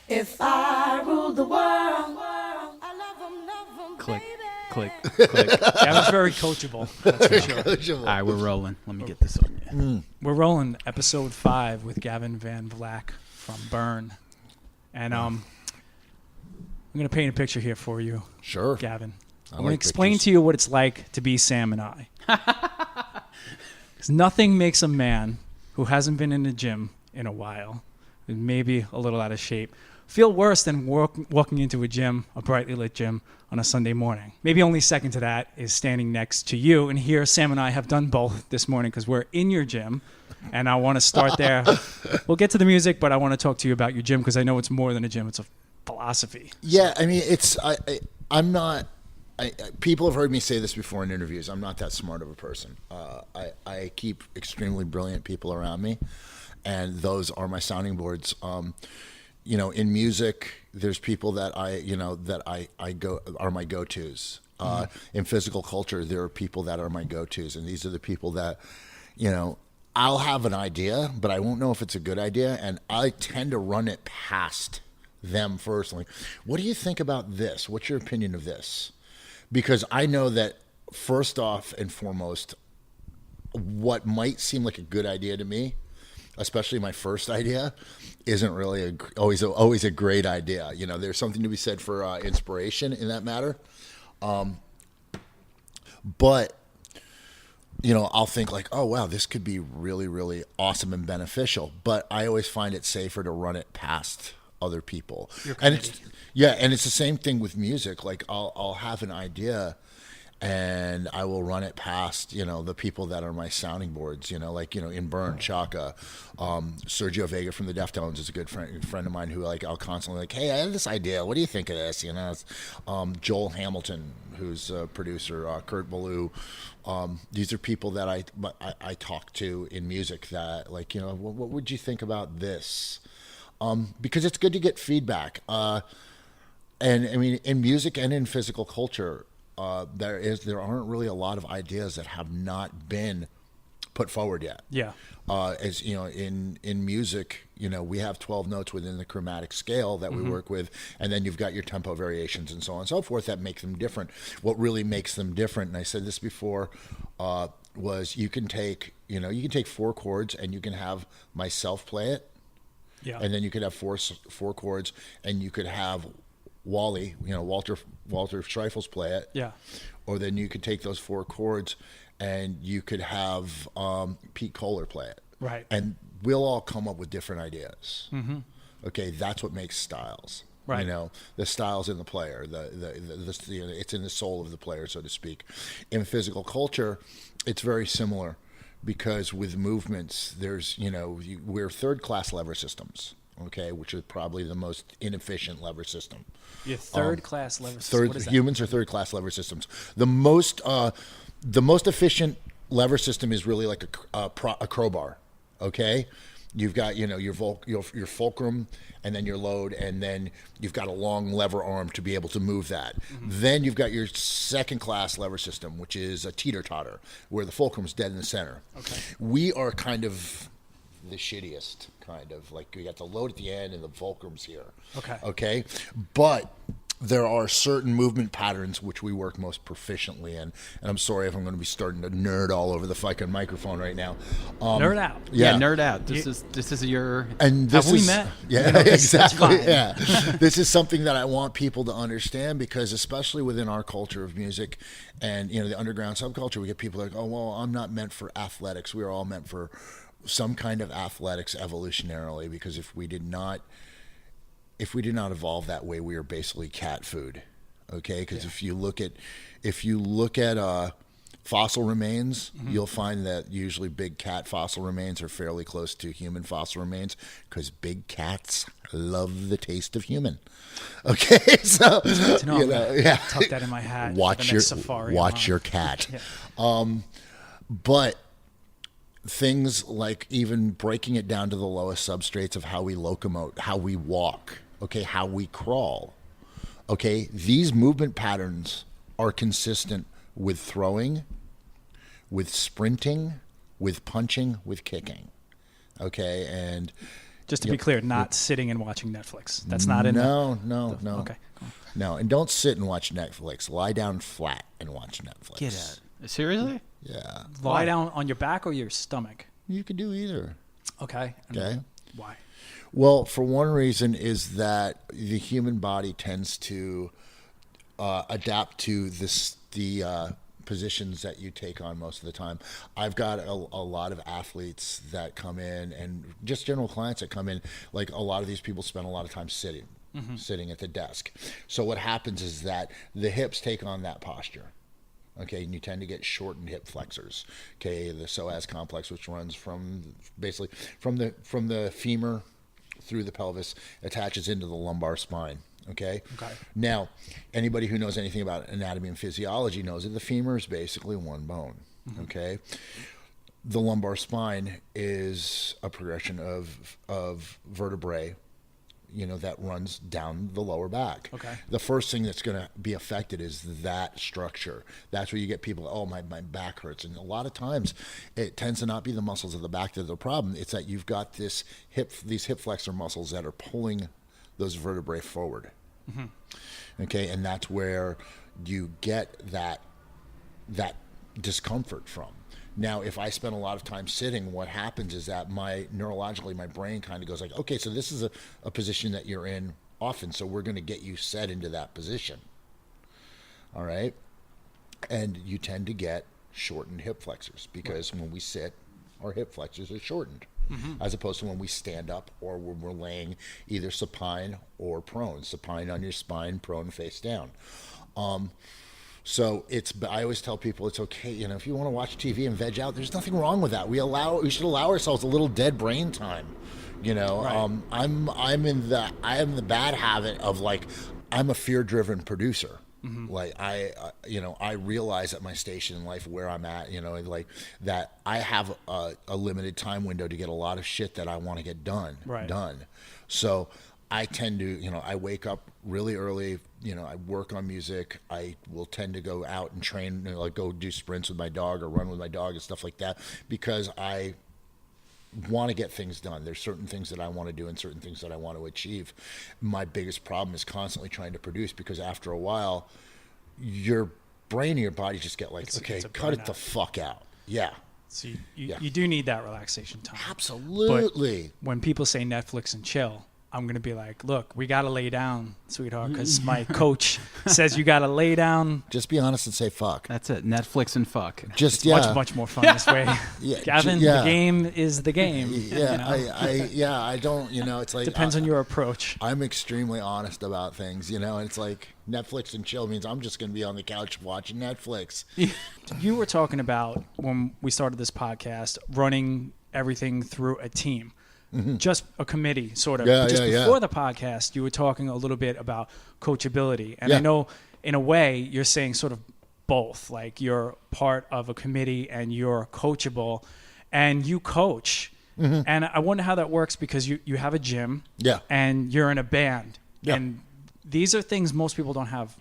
If I ruled the world, I love 'em, Click, baby. click. That was very coachable. That's for sure. All right, we're rolling. Let me get this on you. We're rolling episode 5 with Gavin Van Vlack from Burn. And I'm going to paint a picture here for you, Sure. Gavin. I'm like going to explain pictures. to you what it's like to be Sam and I. 'Cause nothing makes a man who hasn't been in the gym in a while, maybe a little out of shape, feel worse than walking into a gym, a brightly lit gym, on a Sunday morning. Maybe only second to that is standing next to you. And here, Sam and I have done both this morning because we're in your gym. And I want to start there. We'll get to the music, but I want to talk to you about your gym because I know it's more than a gym. It's a philosophy. Yeah, I mean, I'm not. People have heard me say this before in interviews. I'm not that smart of a person. I keep extremely brilliant people around me, and those are my sounding boards. In music, there's people that I go are my go-tos. In physical culture, there are people that are my go-tos, and these are the people that, I'll have an idea, but I won't know if it's a good idea, and I tend to run it past them first. Like, what do you think about this? What's your opinion of this? Because I know that first off and foremost, what might seem like a good idea to me, especially my first idea, isn't really always a great idea. There's something to be said for inspiration in that matter. But I'll think like, oh, wow, this could be really, really awesome and beneficial. But I always find it safer to run it past other people. And it's the same thing with music. Like I'll have an idea and I will run it past, the people that are my sounding boards, in Burn, Chaka, Sergio Vega from the Deftones is a good friend of mine who I'll constantly hey, I have this idea. What do you think of this? Joel Hamilton, who's a producer, Kurt Ballou. These are people that I talk to in music that what would you think about this? Because it's good to get feedback. And I memean, in music and in physical culture, there aren't really a lot of ideas that have not been put forward yet. Yeah. As in music, we have 12 notes within the chromatic scale that we work with, and then you've got your tempo variations and so on and so forth that make them different. What really makes them different, and I said this before, was you can take 4 chords and you can have myself play it. Yeah. And then you could have four chords, and you could have Wally, Walter Schreifels play it. Yeah. Or then you could take those 4 chords, and you could have Pete Kohler play it. Right. And we'll all come up with different ideas. Mm-hmm. Okay, that's what makes styles. Right. The style's in the player. It's in the soul of the player, so to speak. In physical culture, it's very similar. Because with movements, there's, we're third-class lever systems, okay, which is probably the most inefficient lever system. Yeah, third-class lever system. What is that? Humans are third-class lever systems. The most efficient lever system is really like a crowbar, okay? You've got, your fulcrum, and then your load, and then you've got a long lever arm to be able to move that. Mm-hmm. Then you've got your second-class lever system, which is a teeter-totter, where the fulcrum's dead in the center. Okay. We are kind of the shittiest, kind of. Like, we got the load at the end, and the fulcrum's here. Okay. Okay? But there are certain movement patterns which we work most proficiently in. And I'm sorry if I'm going to be starting to nerd all over the fucking microphone right now. Nerd out. Yeah, nerd out. This is your. And this have we met? Yeah, exactly. Yeah, this is something that I want people to understand, because especially within our culture of music, and the underground subculture, we get people like, oh well, I'm not meant for athletics. We are all meant for some kind of athletics evolutionarily, because if we did not evolve that way, we are basically cat food. Okay, because if you look at fossil remains, you'll find that usually big cat fossil remains are fairly close to human fossil remains, because big cats love the taste of human. Okay, so tuck that in my hat. Watch your cat. Yeah. But things like even breaking it down to the lowest substrates of how we locomote, how we walk, okay, how we crawl. Okay, these movement patterns are consistent with throwing, with sprinting, with punching, with kicking. Okay, and Just to be clear, not sitting and watching Netflix. That's not in No. Okay. No, and don't sit and watch Netflix. Lie down flat and watch Netflix. Get out. Seriously? Yeah. Lie down on your back or your stomach. You can do either. Okay. Okay. Why? Well, for one reason is that the human body tends to adapt to the positions that you take on most of the time. I've got a lot of athletes that come in, and just general clients that come in. Like, a lot of these people spend a lot of time sitting at the desk. So what happens is that the hips take on that posture. Okay, and you tend to get shortened hip flexors. Okay, the psoas complex, which runs from the femur through the pelvis, attaches into the lumbar spine. Okay. Now, anybody who knows anything about anatomy and physiology knows that the femur is basically one bone. Okay. The lumbar spine is a progression of vertebrae, that runs down the lower back. Okay. The first thing that's going to be affected is that structure. That's where you get people, oh, my back hurts. And a lot of times it tends to not be the muscles of the back that are the problem. It's that you've got these hip flexor muscles that are pulling those vertebrae forward. Okay. And that's where you get that discomfort from. Now, if I spend a lot of time sitting, what happens is that neurologically, my brain kind of goes like, okay, so this is a position that you're in often, so we're going to get you set into that position. All right? And you tend to get shortened hip flexors because when we sit, our hip flexors are shortened, as opposed to when we stand up or when we're laying either supine or prone. Supine on your spine, prone face down. So I always tell people it's okay, if you want to watch TV and veg out, there's nothing wrong with that. We should allow ourselves a little dead brain time. Right. I am the bad habit of I'm a fear-driven producer. Like I realize at my station in life where I'm at, that I have a limited time window to get a lot of shit that I want to get done. So I tend to, I wake up really early, I work on music. I will tend to go out and train, go do sprints with my dog or run with my dog and stuff like that because I want to get things done. There's certain things that I want to do and certain things that I want to achieve. My biggest problem is constantly trying to produce because after a while, your brain and your body just get like, okay, cut it the fuck out. Yeah. So you do need that relaxation time. Absolutely. But when people say Netflix and chill, I'm going to be like, look, we got to lay down, sweetheart, because my coach says you got to lay down. Just be honest and say fuck. That's it. Netflix and fuck. Just much more fun this way. Gavin, the game is the game. I don't, it's like. Depends on your approach. I'm extremely honest about things, and it's like Netflix and chill means I'm just going to be on the couch watching Netflix. You were talking about, when we started this podcast, running everything through a team. Just a committee, sort of. Before the podcast, you were talking a little bit about coachability. And I know, in a way, you're saying sort of both. Like, you're part of a committee and you're coachable and you coach. And I wonder how that works because you have a gym and you're in a band. And these are things most people don't have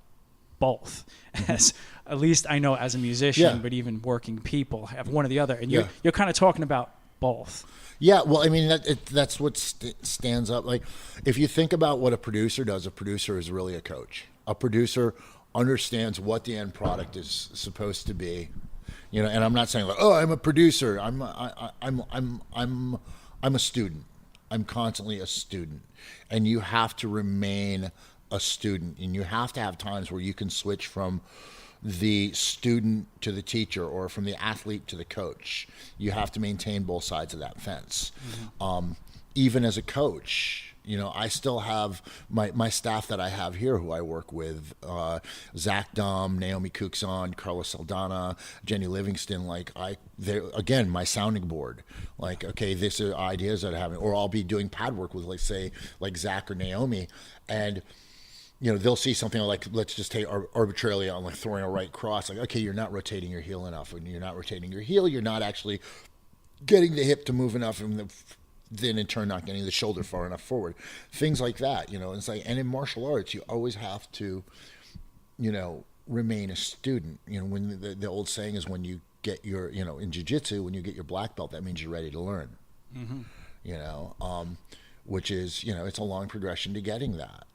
both. As at least I know as a musician, but even working people have one or the other. And you're kind of talking about both. Yeah, well, I mean, that's what stands up. Like, if you think about what a producer does, a producer is really a coach. A producer understands what the end product is supposed to be, and I'm not saying like, oh, I'm a producer. I'm a student. I'm constantly a student, and you have to remain a student, and you have to have times where you can switch from the student to the teacher or from the athlete to the coach. You have to maintain both sides of that fence. Even as a coach, I still have my staff that I have here who I work with, Zach Dum, Naomi Cookson, Carlos Saldana, Jenny Livingston. They're again my sounding board. Like, okay, these are ideas that I have, or I'll be doing pad work with, say Zach or Naomi, and they'll see something like, let's just take arbitrarily on throwing a right cross. Like, okay, you're not rotating your heel enough. When you're not rotating your heel, you're not actually getting the hip to move enough, and then in turn not getting the shoulder far enough forward. Things like that, It's like, and in martial arts, you always have to, remain a student. When the old saying is, when you get your, in jiu-jitsu, when you get your black belt, that means you're ready to learn. which is, you know, it's a long progression to getting that.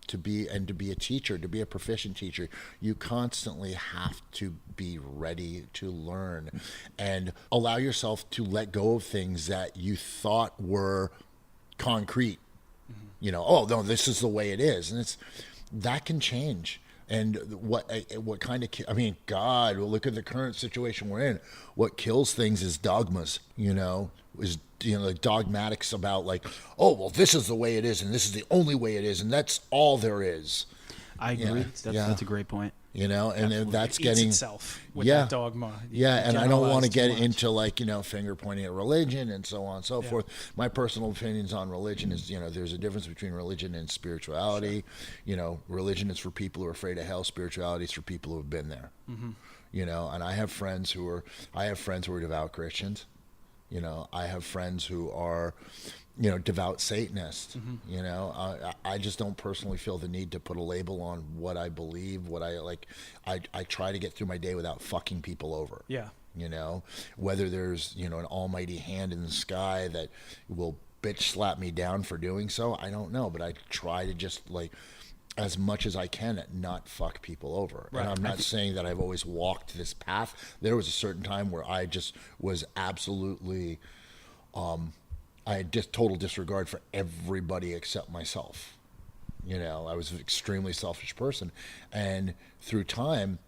To be a teacher, to be a proficient teacher, you constantly have to be ready to learn and allow yourself to let go of things that you thought were concrete. You know, oh no, this is the way it is, and that can change. And what kind of, I mean, God, well, look at the current situation we're in. What kills things is dogmas, you know, like dogmatics about like, oh, well, this is the way it is, and this is the only way it is, and that's all there is. I agree. That's a great point. You know, and then that's It eats getting itself with that dogma. And I don't want to get much. into like, you know, finger pointing at religion and so on and so forth. My personal opinions on religion is, you know, there's a difference between religion and spirituality. You know, religion is for people who are afraid of hell. Spirituality is for people who have been there. You know, and I have friends who are devout Christians. You know, I have friends who are, you know, devout Satanists. You know, I just don't personally feel the need to put a label on what I believe, what I like. I try to get through my day without fucking people over. Yeah. You know, whether there's, you know, an almighty hand in the sky that will bitch slap me down for doing so, I don't know. But I try to just like, as much as I can, not fuck people over. Right. And I'm not saying that I've always walked this path. There was a certain time where I just was absolutely, I had just total disregard for everybody except myself. You know, I was an extremely selfish person. And through time,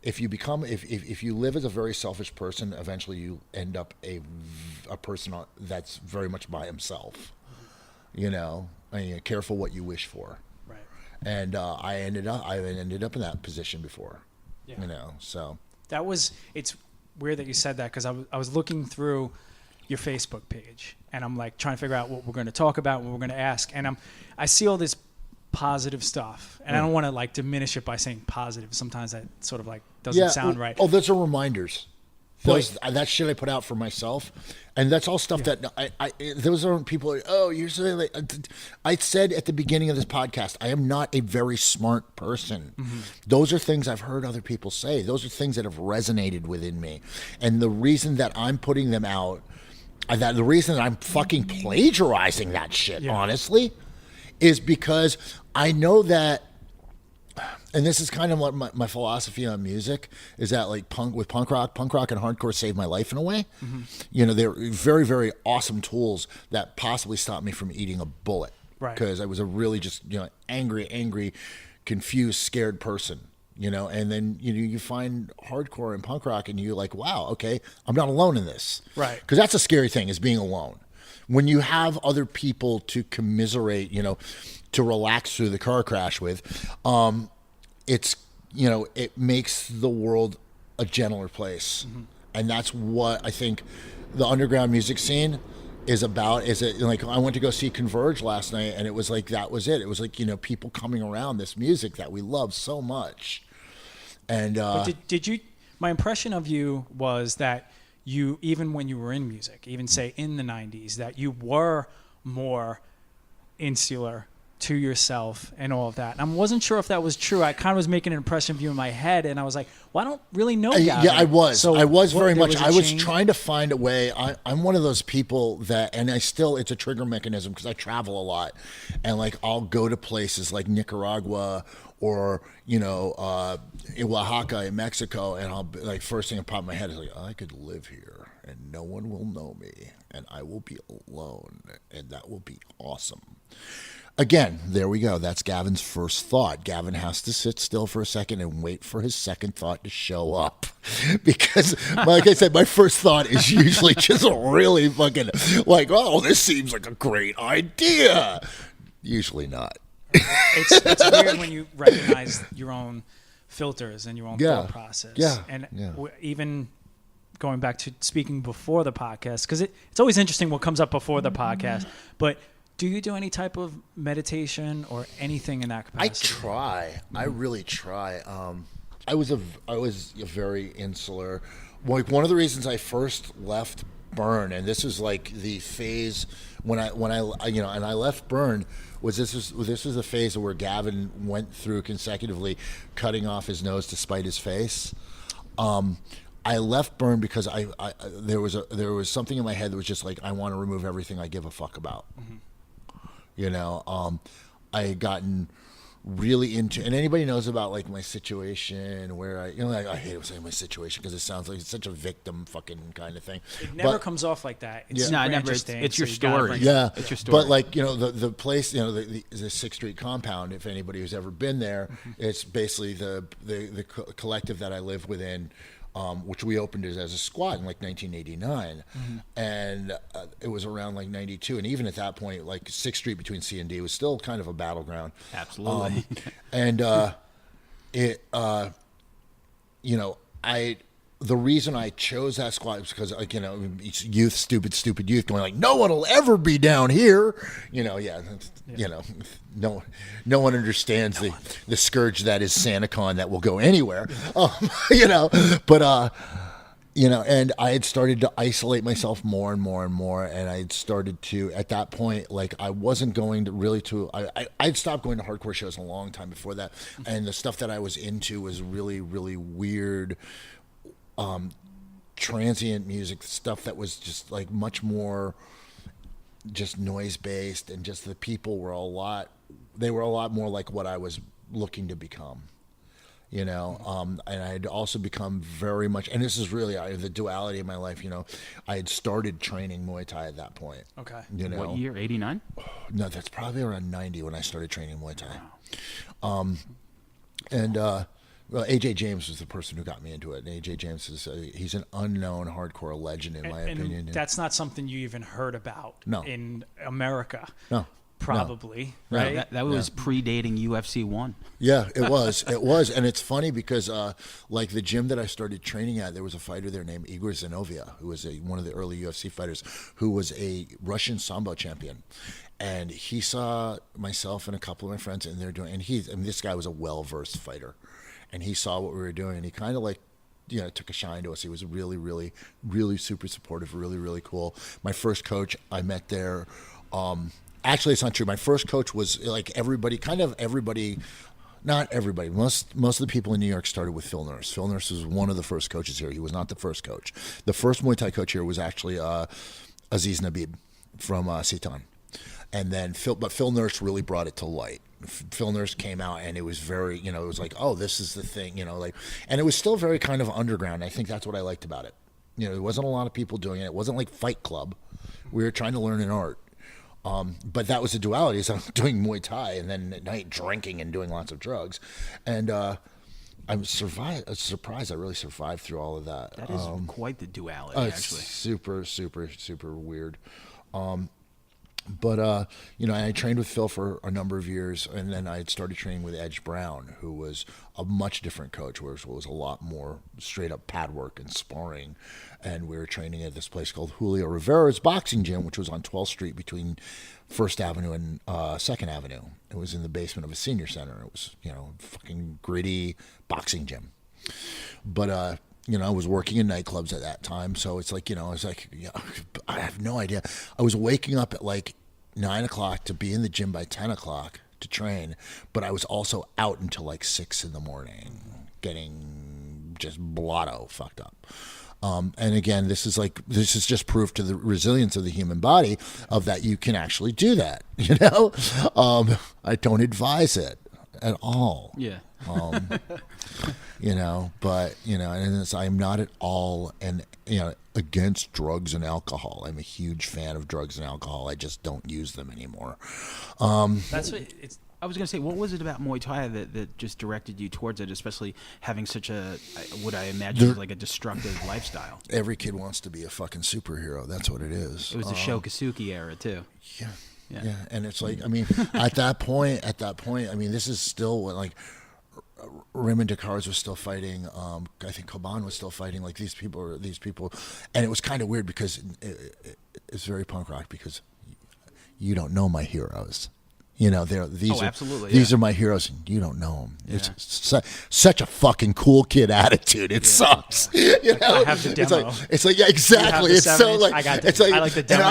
if you live as a very selfish person, eventually you end up a person that's very much by himself. You know, I mean, careful what you wish for. Right. And I ended up in that position before. Yeah. You know, so it's weird that you said that, because I was looking through your Facebook page, and I'm like trying to figure out what we're going to talk about, what we're going to ask, and I see all this positive stuff, and I don't want to like diminish it by saying positive. Sometimes that sort of like doesn't sound right. Oh, those are reminders. That shit I put out for myself, and that's all stuff that those aren't people. Oh, you're saying like, I said at the beginning of this podcast, I am not a very smart person. Those are things I've heard other people say. Those are things that have resonated within me, and the reason that I'm putting them out, the reason that I'm fucking plagiarizing that shit, honestly, is because I know that. And this is kind of what my philosophy on music is, that like punk rock and hardcore saved my life in a way. You know, they're very, very awesome tools that possibly stopped me from eating a bullet. Right. Because I was a really just, you know, angry, confused, scared person, you know, and then, you know, you find hardcore and punk rock and you're like, wow, okay, I'm not alone in this. Right. Because that's a scary thing, is being alone. When you have other people to commiserate, you know, to relax through the car crash with, it's, you know, it makes the world a gentler place. And that's what I think the underground music scene is about. Is it like, I went to go see Converge last night, and it was like, that was it. It was like, you know, people coming around this music that we love so much. And but did you, my impression of you was that you, even when you were in music, even say in the 90s, that you were more insular to yourself and all of that. And I wasn't sure if that was true. I kind of was making an impression of you in my head, and I was like, well, I don't really know Gavin. Yeah, I was. So I was very much. I was change? trying to find a way. I'm one of those people that, and it's a trigger mechanism because I travel a lot, and like I'll go to places like Nicaragua or, you know, in Oaxaca in Mexico, and I'll be, like, first thing that popped in my head is like, I could live here and no one will know me, and I will be alone, and that will be awesome. Again, there we go. That's Gavin's first thought. Gavin has to sit still for a second and wait for his second thought to show up. Because, like I said, my first thought is usually just really fucking like, oh, this seems like a great idea. Usually not. It's weird when you recognize your own filters and your own thought process. And even going back to speaking before the podcast, because it's always interesting what comes up before the podcast, but do you do any type of meditation or anything in that capacity? I try. I really try. I was a very insular. Like, one of the reasons I first left Burn, and this was like the phase when I you know, and I left Burn, was this was a phase where Gavin went through consecutively cutting off his nose to spite his face. I left Burn because there was something in my head that was just like, I want to remove everything I give a fuck about. I had gotten really into, and anybody knows about like my situation where I hate saying my situation because it sounds like it's such a victim fucking kind of thing. It never comes off like that. It's No, super never. interesting. It's your so you gotta story. bring it. Yeah, It's your story. but like the place, the 6th Street compound. If anybody who's ever been there, it's basically the collective that I live within, which we opened as a squad in like 1989, and it was around like 92, and even at that point, like 6th Street between C and D was still kind of a battleground. Absolutely. And the reason I chose that squad was because, like, it's youth, stupid youth going like, no one will ever be down here. No one understands the scourge that is SantaCon that will go anywhere. And I had started to isolate myself more and more and more. And I had started to, at that point, like, I wasn't going to really I'd stopped going to hardcore shows a long time before that. And the stuff that I was into was really, really weird, transient music stuff that was just like much more just noise based, and just the people were a lot more like what I was looking to become, and I'd also become very much, and this is really the duality of my life, I had started training Muay Thai at that point. Okay. What year? 89? No, that's probably around 90 when I started training Muay Thai. Well, AJ James was the person who got me into it. And AJ James he's an unknown hardcore legend in my opinion. And that's not something you even heard about in America. No. Probably, No. right? That was predating UFC 1. Yeah, it was. It was. And it's funny because like the gym that I started training at, there was a fighter there named Igor Zinovia, who was one of the early UFC fighters, who was a Russian Sambo champion. And he saw myself and a couple of my friends in there doing, and this guy was a well-versed fighter. And he saw what we were doing, and he kind of like, took a shine to us. He was really, really, really super supportive, really, really cool. My first coach I met there, actually it's not true. My first coach was like not everybody. Most of the people in New York started with Phil Nurse. Phil Nurse was one of the first coaches here. He was not the first coach. The first Muay Thai coach here was actually Aziz Nabib from Sitan. And then Phil Nurse really brought it to light. Phil Nurse came out, and it was very, it was like, oh, this is the thing, and it was still very kind of underground. I think that's what I liked about it. There wasn't a lot of people doing it. It wasn't like Fight Club. We were trying to learn an art. But that was the duality. Is I'm doing Muay Thai and then at night drinking and doing lots of drugs. And I'm surprised I really survived through all of that. That is quite the duality, actually. Super, super, super weird. But I trained with Phil for a number of years, and then I had started training with Edge Brown, who was a much different coach, which was a lot more straight up pad work and sparring. And we were training at this place called Julio Rivera's boxing gym, which was on 12th Street between 1st Avenue and 2nd Avenue. It was in the basement of a senior center. It was, fucking gritty boxing gym. But, I was working in nightclubs at that time, so it's like, I was like, I have no idea. I was waking up at like 9 o'clock to be in the gym by 10 o'clock to train, but I was also out until like 6 in the morning, getting just blotto fucked up. And again, this is just proof to the resilience of the human body of that you can actually do that. I don't advise it at all. Yeah. But and I'm not at all against drugs and alcohol. I'm a huge fan of drugs and alcohol. I just don't use them anymore. That's what it's. I was going to say, what was it about Muay Thai that just directed you towards it, especially having such what I imagine is like a destructive lifestyle? Every kid wants to be a fucking superhero. That's what it is. It was the Shokasuke era, too. Yeah. And it's like, at that point, this is still like Raymond Descartes was still fighting. I think Caveman was still fighting. Like these people, and it was kind of weird because it's very punk rock because you don't know my heroes. Absolutely. These are my heroes, and you don't know them. Yeah. It's such a fucking cool kid attitude. It sucks. I have the demo. It's like yeah, exactly. It's so like I got it's like I like the demo. And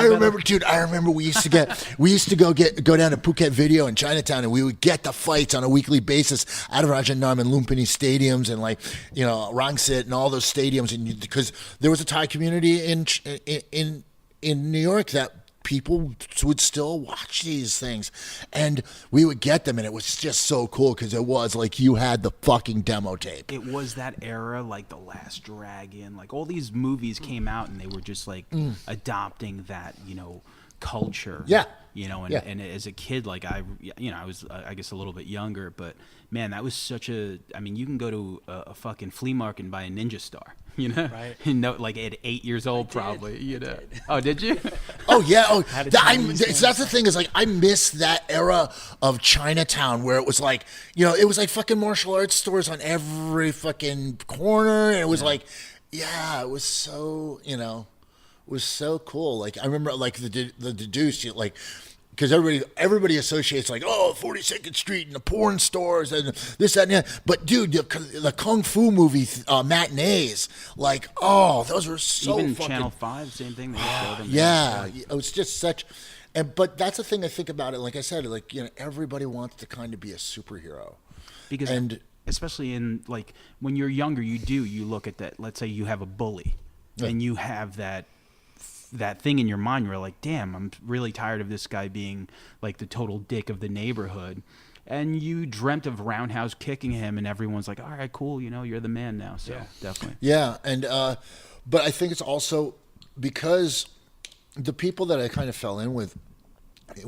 I remember, we used to go down to Phuket Video in Chinatown, and we would get the fights on a weekly basis out of Rajanam and Lumpini stadiums, and Rangsit and all those stadiums, and because there was a Thai community in New York that people would still watch these things, and we would get them, and it was just so cool because it was like you had the fucking demo tape. It was that era, like The Last Dragon, like all these movies came out and they were just like adopting that, culture. Yeah. And as a kid, like I was, I guess, a little bit younger, but man, that was such a, I mean, you can go to a fucking flea market and buy a Ninja Star, Right. Like at 8 years old, probably, Oh, did you? Oh yeah. Oh, Chinese that's the thing is like I miss that era of Chinatown where it was like it was like fucking martial arts stores on every fucking corner, and it was like, it was so was so cool. Like I remember like the Deuce, like. Because everybody associates like 42nd Street and the porn stores and this, that, and that. But dude, the Kung Fu movie matinees, like those were so even fucking. Channel 5, same thing. They showed them. Yeah, it was just such. But that's the thing I think about it. Like I said, like everybody wants to kind of be a superhero, because especially in like when you're younger, you look at that. Let's say you have a bully, and you have that thing in your mind where you're like, damn, I'm really tired of this guy being like the total dick of the neighborhood. And you dreamt of roundhouse kicking him, and everyone's like, all right, cool, you're the man now. So definitely. Yeah, and but I think it's also because the people that I kind of fell in with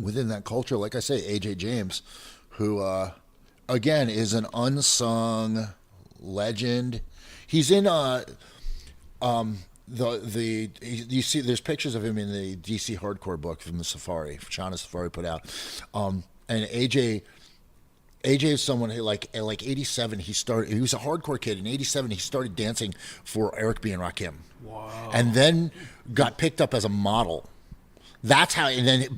within that culture, like I say, AJ James, who again is an unsung legend. He's in you see there's pictures of him in the DC Hardcore book from the Safari, China Safari put out, and AJ is someone who like 87 he was a hardcore kid. In 87 he started dancing for Eric B and Rakim. Wow. And then got picked up as a model. That's how, and then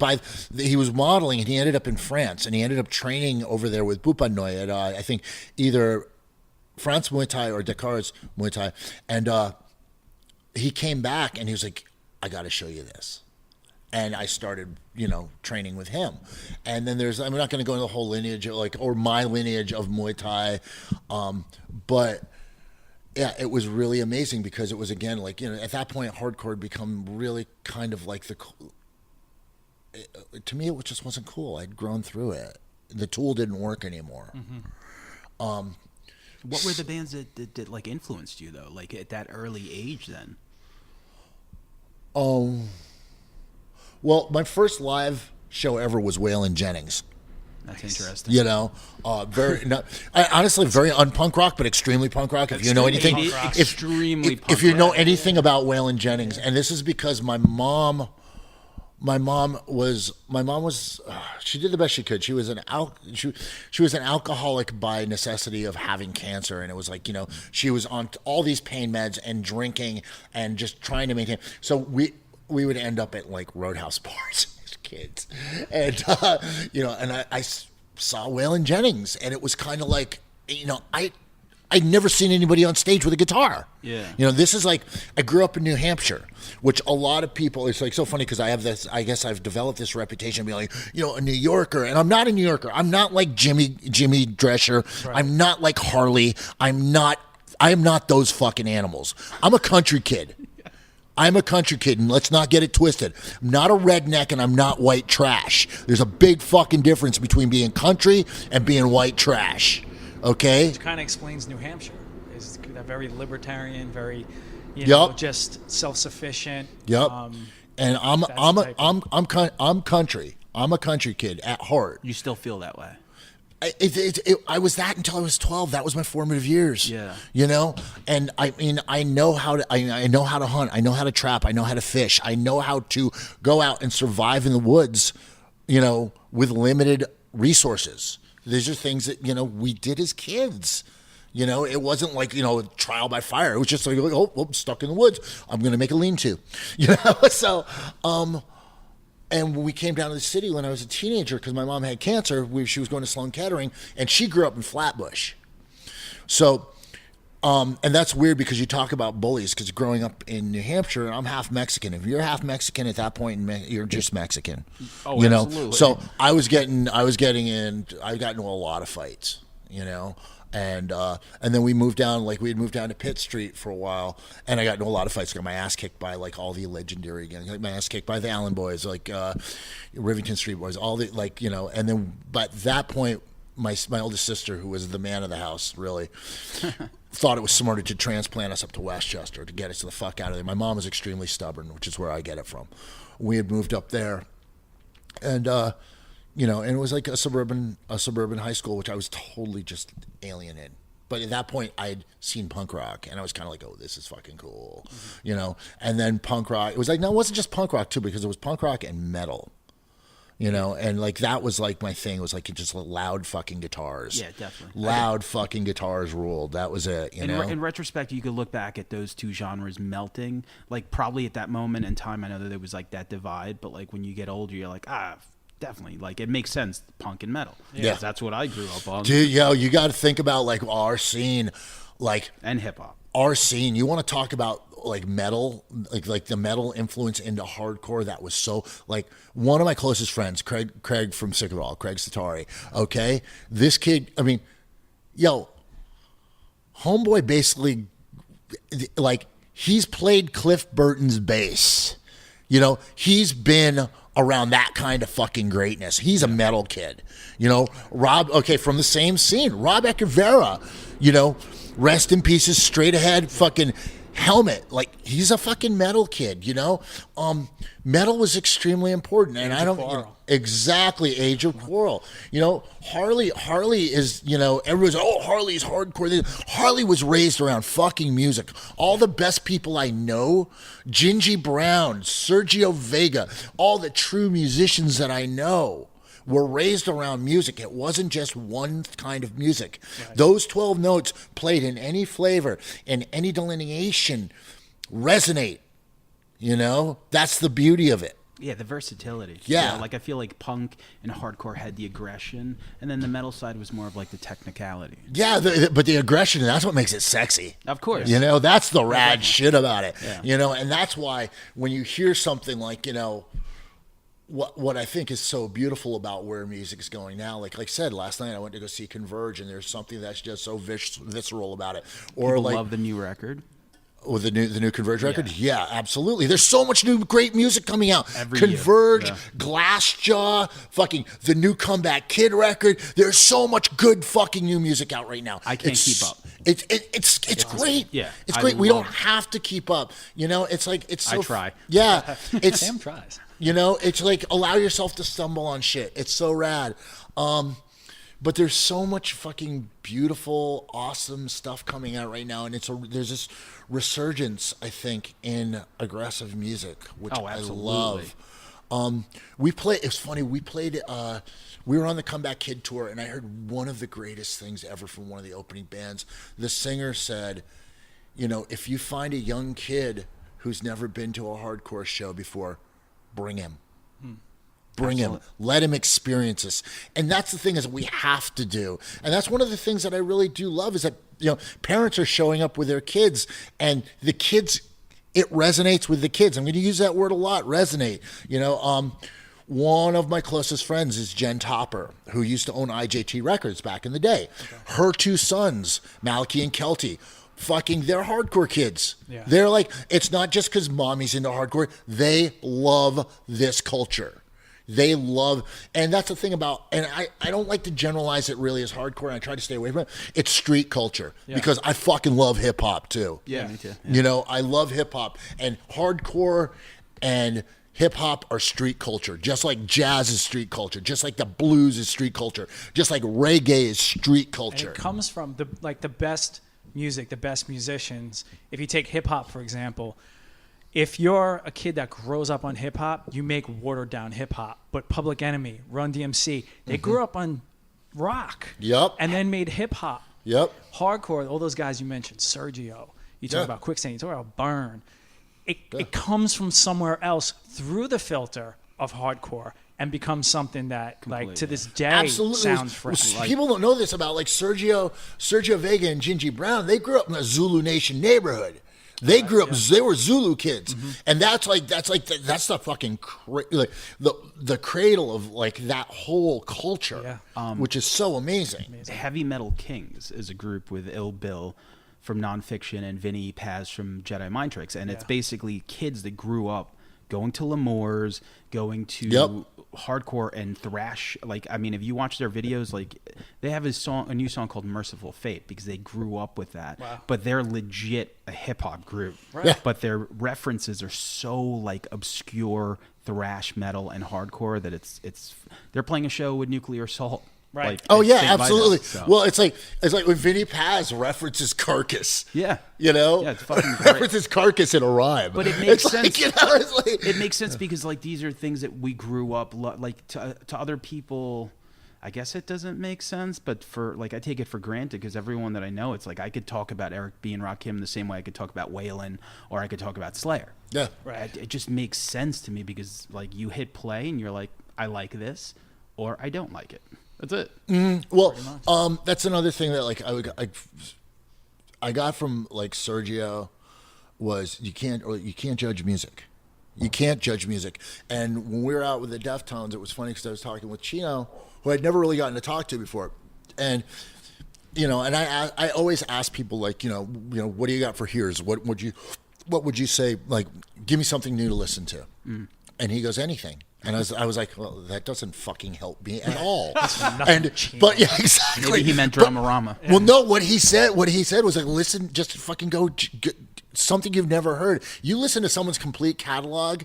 he was modeling, and he ended up in France, and he ended up training over there with Bupanoy at I think either France Muay Thai or Dakar's Muay Thai, and he came back and he was like, I got to show you this. And I started, training with him. And then I'm not going to go into the whole lineage or my lineage of Muay Thai. But yeah, it was really amazing because it was, again, like, at that point, hardcore had become really kind of like to me, it just wasn't cool. I'd grown through it. The tool didn't work anymore. Mm-hmm. What were the bands that like influenced you though? Like at that early age then? Well, my first live show ever was Waylon Jennings. That's interesting. Honestly, very un-punk rock, but extremely punk rock. If you know anything, if you know anything about Waylon Jennings, and this is because my mom was she did the best she could. She was an alcoholic by necessity of having cancer, and it was like she was on all these pain meds and drinking and just trying to maintain. So we would end up at like Roadhouse bars as kids, and and I saw Waylon Jennings, and it was kind of like I'd never seen anybody on stage with a guitar. Yeah. This is like, I grew up in New Hampshire, which a lot of people, it's like so funny because I guess I've developed this reputation of being like, a New Yorker. And I'm not a New Yorker. I'm not like Jimmy Drescher. Right. I'm not like Harley. I am not those fucking animals. I'm a country kid. I'm a country kid, and let's not get it twisted. I'm not a redneck, and I'm not white trash. There's a big fucking difference between being country and being white trash. Okay. Which kind of explains New Hampshire. Is that very libertarian, very, just self-sufficient. Yep. And I'm country. I'm a country kid at heart. You still feel that way. I was that until I was 12. That was my formative years. Yeah. And I mean, I know how to hunt. I know how to trap. I know how to fish. I know how to go out and survive in the woods, with limited resources. These are things that, we did as kids. It wasn't like, trial by fire. It was just like, I'm stuck in the woods. I'm going to make a lean-to. So, and when we came down to the city when I was a teenager, because my mom had cancer, she was going to Sloan Kettering, and she grew up in Flatbush. So, and that's weird because you talk about bullies, because growing up in New Hampshire, I'm half Mexican. If you're half Mexican at that point, you're just Mexican. Oh, absolutely. So I got into a lot of fights, And then we moved down, like we had moved down to Pitt Street for a while, and I got into a lot of fights. Got my ass kicked by like all the legendary gangs, like my ass kicked by the Allen Boys, like Rivington Street Boys, all the like, you know. And then, but at that point, my oldest sister, who was the man of the house, really thought it was smarter to transplant us up to Westchester to get us the fuck out of there. My mom was extremely stubborn, which is where I get it from. We had moved up there, and you know, and it was like a suburban high school, which I was totally just alien in. But at that point, I'd seen punk rock, and I was kind of like, oh, this is fucking cool, you know. And then punk rock, it was like, no, it wasn't just punk rock too, because it was punk rock and metal. You know, and like that was like my thing. It was like just loud fucking guitars. Yeah, definitely. Loud fucking guitars ruled. That was it. You know. In retrospect, you could look back at those two genres melting. Like probably at that moment in time, I know that there was like that divide. But like when you get older, you're like, definitely. Like it makes sense, punk and metal. Yeah, that's what I grew up on. Dude, yo, you got to think about like our scene, like and hip hop. Our scene. You want to talk about like metal, like the metal influence into hardcore. That was so like one of my closest friends, Craig from Sick of It All, Craig Satari. Okay, this kid. I mean, yo, homeboy basically like he's played Cliff Burton's bass. You know, he's been around that kind of fucking greatness. He's a metal kid. You know, Rob. Okay, from the same scene, Rob Echeverria. You know, rest in pieces. Straight ahead, fucking. Helmet, like he's a fucking metal kid, you know. Metal was extremely important, and I don't exactly Age of Quarrel. You know, Harley is, you know, everyone's Harley's hardcore. Harley was raised around fucking music. All the best people I know, Gingy Brown, Sergio Vega, all the true musicians that I know were raised around music. It wasn't just one kind of music. Right. Those 12 notes played in any flavor, in any delineation, resonate. You know? That's the beauty of it. Yeah, the versatility. Yeah. You know, like I feel like punk and hardcore had the aggression, and then the metal side was more of like the technicality. Yeah, but the aggression, that's what makes it sexy. Of course. You know, that's the rad shit about it. Yeah. You know, and that's why when you hear something like, you know, what I think is so beautiful about where music's going now, like I said, last night I went to go see Converge, and there's something that's just so visceral about it. Or people like, love the new record. With the new Converge record? Yeah, absolutely. There's so much new great music coming out. Every Converge, year. Yeah. Glassjaw, fucking the new Comeback Kid record. There's so much good fucking new music out right now. I can't keep up. It's great. Yeah. It's great. We don't have to keep up. You know, it's like it's so I try. Yeah. It's Sam tries. You know, it's like allow yourself to stumble on shit. It's so rad. But there's so much fucking beautiful, awesome stuff coming out right now, and there's this resurgence, I think, in aggressive music, which I love. We play. It's funny. We played. We were on the Comeback Kid tour, and I heard one of the greatest things ever from one of the opening bands. The singer said, "You know, if you find a young kid who's never been to a hardcore show before, bring him." Bring him. Let him experience this. And that's the thing is we have to do. And that's one of the things that I really do love is that, you know, parents are showing up with their kids, and the kids, it resonates with the kids. I'm going to use that word a lot, resonate. You know, one of my closest friends is Jen Topper, who used to own IJT Records back in the day. Okay. Her two sons, Malachi and Kelty, fucking, they're hardcore kids. Yeah. They're like, it's not just because mommy's into hardcore. They love this culture. They love, and that's the thing about, and I don't like to generalize it really as hardcore, and I try to stay away from it. It's street culture, because I fucking love hip hop too. Yeah, me too. Yeah. You know, I love hip hop, and hardcore and hip hop are street culture, just like jazz is street culture, just like the blues is street culture, just like reggae is street culture. And it comes from the best music, the best musicians. If you take hip hop, for example, if you're a kid that grows up on hip hop, you make watered down hip hop. But Public Enemy, Run DMC, they grew up on rock. Yep. And then made hip hop. Yep. Hardcore, all those guys you mentioned, Sergio, you talk about Quicksand, you talk about Burn. It comes from somewhere else through the filter of hardcore and becomes something that, like, to this day sounds fresh. People don't know this about, like, Sergio Vega and Gingy Brown. They grew up in a Zulu Nation neighborhood. They grew up. They were Zulu kids, and that's the fucking like the cradle of like that whole culture, which is so amazing. Heavy Metal Kings is a group with Ill Bill from Nonfiction and Vinny Paz from Jedi Mind Tricks, and it's basically kids that grew up going to L'Amour's, going to hardcore and thrash. Like, I mean, if you watch their videos, like they have a new song called Merciful Fate because they grew up with that. Wow. But they're legit a hip hop group. Right. Yeah. But their references are so like obscure thrash metal and hardcore that it's they're playing a show with Nuclear Assault. Right. Like, Oh it's yeah, Saved by absolutely. Them, so. Well, it's like when Vinny Paz references Carcass. Yeah. You know, Yeah, it's fucking great. references Carcass in a rhyme. But it makes It's sense. like, you know, it's like, It makes sense because like these are things that we grew up like to other people. I guess it doesn't make sense, but for like I take it for granted because everyone that I know, it's like I could talk about Eric B. and Rakim the same way I could talk about Waylon or I could talk about Slayer. yeah. Right. It just makes sense to me because like you hit play and you're like, I like this or I don't like it. That's it. Well, that's another thing that like I got from like Sergio was you can't judge music. You can't judge music. And when we were out with the Deftones, it was funny because I was talking with Chino, who I'd never really gotten to talk to before, and you know, and I always ask people like, you know, what do you got for here's? What would you say? Like, give me something new to listen to. And he goes, anything. And I was like, well, that doesn't fucking help me at all. But yeah, exactly. Maybe he meant Dramarama. Well, no, what he said was like, listen, just fucking go something you've never heard. You listen to someone's complete catalog,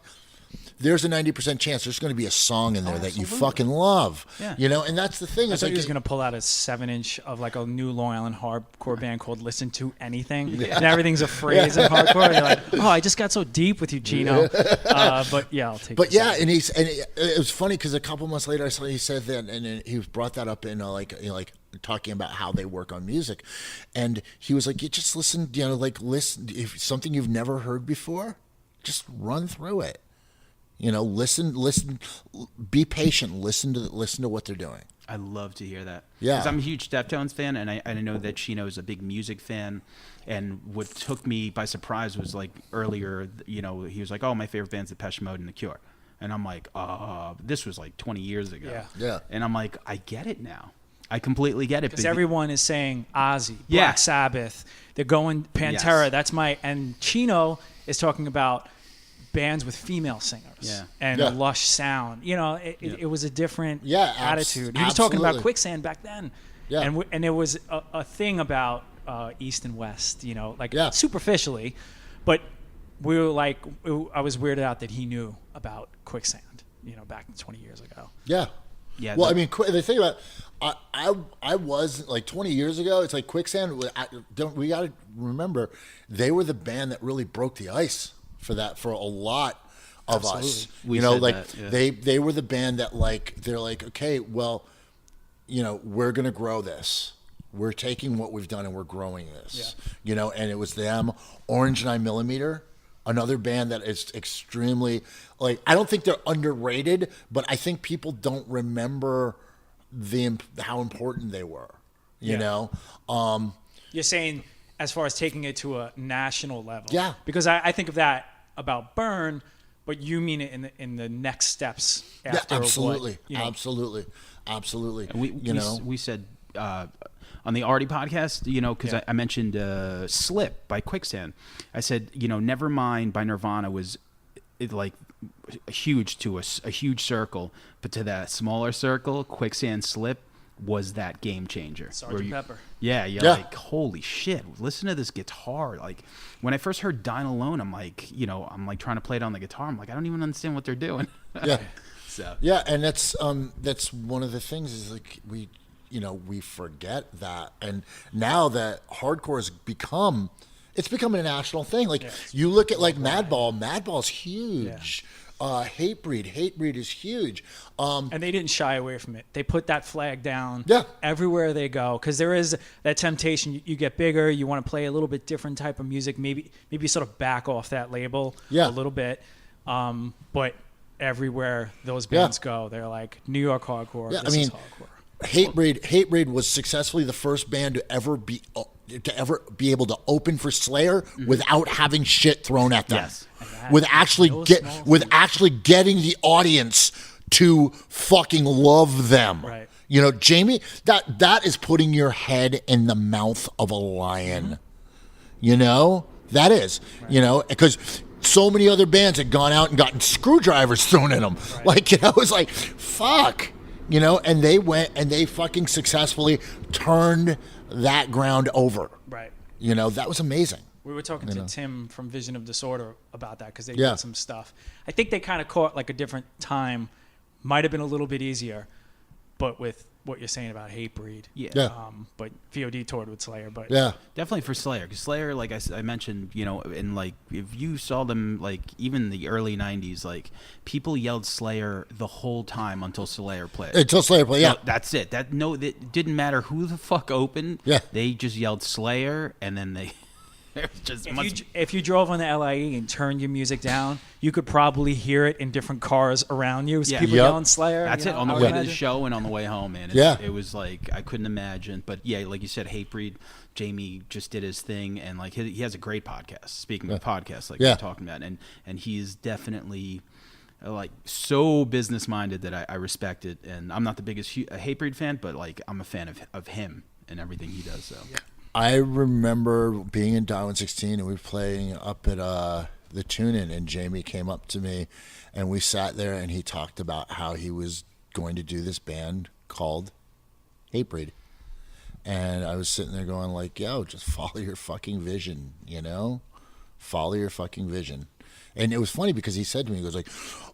there's a 90% chance there's going to be a song in there that you fucking love. Yeah. You know, and that's the thing. I It's thought like, he was going to pull out a 7-inch of like a new Long Island hardcore band called Listen to Anything. And everything's a phrase in hardcore. And you're like, oh, I just got so deep with you, Chino. But yeah, I'll take it. But yeah, and it was funny because a couple months later, I saw he said that, and he brought that up in like talking about how they work on music, and he was like, you just listen, listen if something you've never heard before, just run through it. You know, listen, be patient. Listen to what they're doing. I love to hear that. Yeah. Because I'm a huge Deftones fan, and I know that Chino is a big music fan. And what took me by surprise was like earlier, you know, he was like, "Oh, my favorite band's Depeche Mode and The Cure," and I'm like, this was like 20 years ago. Yeah. Yeah. And I'm like, I get it now. I completely get it. Because everyone is saying Ozzy, Black Yeah. Sabbath. They're going Pantera. Yes. And Chino is talking about bands with female singers and a lush sound. You know, it was a different attitude. He was talking about absolutely. Quicksand back then. Yeah. And it was a thing about East and West, you know, like superficially. But we were like, I was weirded out that he knew about Quicksand, you know, back 20 years ago. Yeah. Yeah. Well, I mean, the thing about I was like 20 years ago. It's like Quicksand. We got to remember they were the band that really broke the ice for a lot of us. We you know, said like that, yeah. they were the band that like they're like, okay, well, you know, we're gonna grow this. We're taking what we've done and we're growing this. Yeah. You know, and it was them, Orange 9mm. Another band that is extremely, like, I don't think they're underrated, but I think people don't remember how important they were. You know, You're saying as far as taking it to a national level. Yeah. Because I think of that about Burn, but you mean it in the next steps after. yeah, absolutely, what, you know, absolutely. And we said on the Artie podcast, you know, because I mentioned Slip by Quicksand. I said, you know, Nevermind by Nirvana was like huge to a huge circle, but to that smaller circle, Quicksand Slip was that game changer. Sgt. Pepper. Yeah, you're like, holy shit, listen to this guitar. Like, when I first heard Dine Alone, I'm like, you know, trying to play it on the guitar. I'm like, I don't even understand what they're doing. Yeah. So. Yeah, and that's one of the things is like we forget that, and now that hardcore has become a national thing. Like you look at like Madball's huge. Hatebreed is huge. And they didn't shy away from it. They put that flag down everywhere they go, because there is that temptation. You get bigger, you want to play a little bit different type of music, maybe sort of back off that label a little bit. But everywhere those bands go, they're like New York hardcore. Yeah, this is hardcore. Hatebreed was successfully the first band to ever be to ever be able to open for Slayer without having shit thrown at them. Yes. With actually getting the audience to fucking love them. Right. You know, Jamie, that is putting your head in the mouth of a lion. You know? That is. Right. You know, because so many other bands had gone out and gotten screwdrivers thrown in them. Right. Like, you know, it was like, fuck. You know, and they went and they fucking successfully turned that ground over. Right. You know, that was amazing. We were talking to Tim from Vision of Disorder about that because they Yeah. did some stuff. I think they kind of caught like a different time. Might have been a little bit easier, but with what you're saying about Hatebreed. Yeah. But VOD toured with Slayer. But Yeah. Definitely for Slayer, because Slayer, like I mentioned, you know, and like if you saw them, like even the early '90s, like people yelled Slayer the whole time until Slayer played. Until Slayer played, yeah. No, that's it. It didn't matter who the fuck opened. Yeah. They just yelled Slayer, and then they. Just if you drove on the LIE and turned your music down, you could probably hear it in different cars around you. Yeah. People Yep. yelling Slayer. That's you it, know, on the I way would to the imagine. show and on the way home, man. Yeah. It was like, I couldn't imagine. But yeah, like you said, Hatebreed, Jamie just did his thing, and like he has a great podcast. Speaking of podcasts, like Yeah. we're talking about, and he is definitely like so business minded that I respect it. And I'm not the biggest Hatebreed fan, but like I'm a fan of him and everything he does. So. Yeah. I remember being in Darwin 16 and we were playing up at the Tune-In, and Jamie came up to me and we sat there and he talked about how he was going to do this band called Hatebreed. And I was sitting there going like, yo, just follow your fucking vision, you know? Follow your fucking vision. And it was funny because he said to me, he goes like,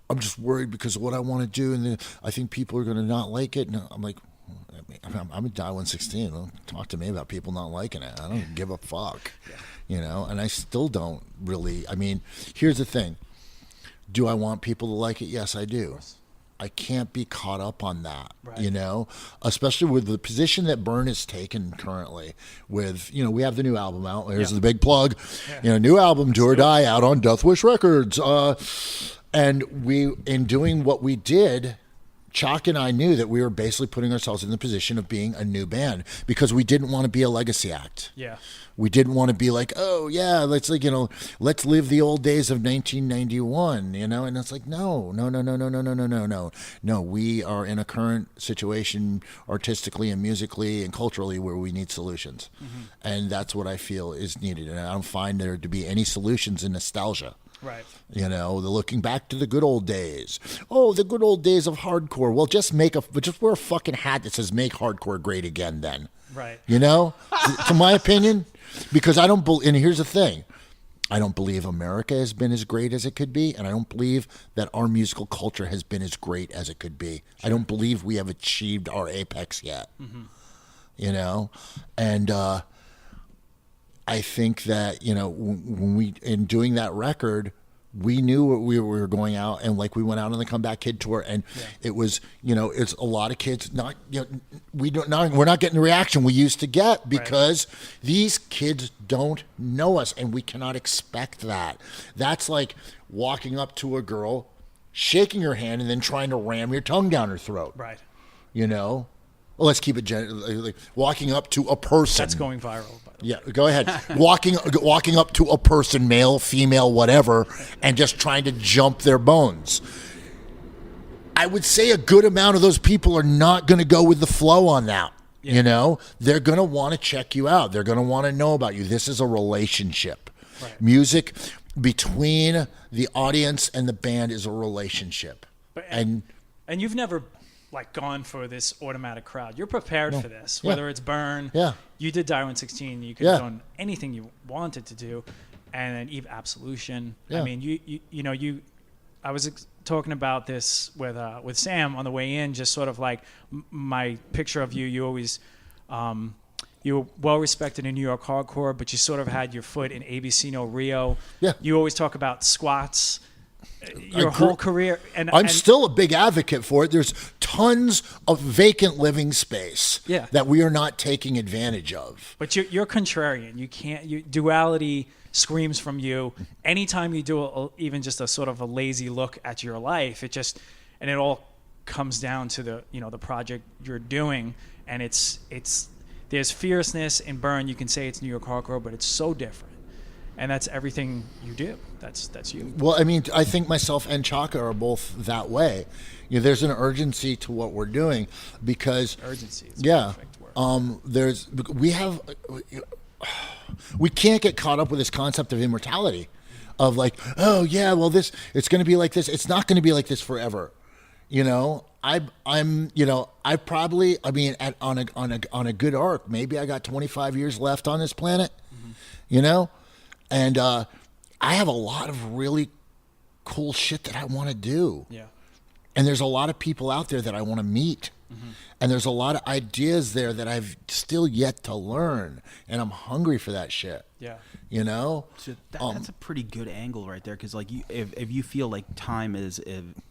I'm just worried because of what I want to do, and then I think people are going to not like it. And I'm like, I'm a Die 116. Well, talk to me about people not liking it. I don't give a fuck, you know. And I still don't really. I mean, here's the thing: do I want people to like it? Yes, I do. I can't be caught up on that, you know. Especially with the position that Burn is taken currently. With we have the new album out. Here's the big plug. New album, Do or Die, out on Death Wish Records. And we, in doing what we did. Chalk and I knew that we were basically putting ourselves in the position of being a new band because we didn't want to be a legacy act. Yeah. We didn't want to be like, oh yeah, let's live the old days of 1991, and it's like, no. We are in a current situation artistically and musically and culturally where we need solutions. Mm-hmm. And that's what I feel is needed. And I don't find there to be any solutions in nostalgia. Right. They're looking back to the good old days. Oh, the good old days of hardcore. Well, just wear a fucking hat that says "Make Hardcore Great Again." Then, right? To my opinion, because I don't believe. And here's the thing: I don't believe America has been as great as it could be, and I don't believe that our musical culture has been as great as it could be. Sure. I don't believe we have achieved our apex yet. Mm-hmm. And. I think that, when we, in doing that record, we knew we were going out, and like we went out on the Comeback Kid tour, and it was, it's a lot of kids we're not getting the reaction we used to get because these kids don't know us, and we cannot expect that. That's like walking up to a girl, shaking her hand, and then trying to ram your tongue down her throat. Right. Well, let's keep it like walking up to a person. That's going viral. Yeah, go ahead. walking up to a person, male, female, whatever, and just trying to jump their bones. I would say a good amount of those people are not going to go with the flow on that. Yeah. They're going to want to check you out. They're going to want to know about you. This is a relationship. Right. Music between the audience and the band is a relationship. And you've never gone for this automatic crowd. You're prepared for this, whether it's Burn. Yeah. You did Die 116. You could have done anything you wanted to do, and then Eve Absolution. Yeah. I mean, I was talking about this with Sam on the way in. Just sort of like my picture of you. You always, you were well respected in New York hardcore, but you sort of had your foot in ABC No Rio. Yeah. You always talk about squats. Your whole career, and I'm still a big advocate for it. There's tons of vacant living space that we are not taking advantage of. But you're contrarian. You can't. Duality screams from you. Anytime you do even just a sort of a lazy look at your life, it all comes down to the the project you're doing, and it's there's fierceness in Burn. You can say it's New York hardcore, but it's so different. And that's everything you do. That's you. Well, I mean, I think myself and Chaka are both that way. You know, there's an urgency to what we're doing because Urgency is yeah, a perfect word. We can't get caught up with this concept of immortality, of like, oh yeah, well it's going to be like this. It's not going to be like this forever. You know, I'm you know, I probably, I mean, on a good arc, maybe I got 25 years left on this planet. Mm-hmm. You know. And I have a lot of really cool shit that I want to do. Yeah. And there's a lot of people out there that I want to meet. Mm-hmm. And there's a lot of ideas there that I've still yet to learn. And I'm hungry for that shit. Yeah. You know? So that's a pretty good angle right there. Because like if you feel like time is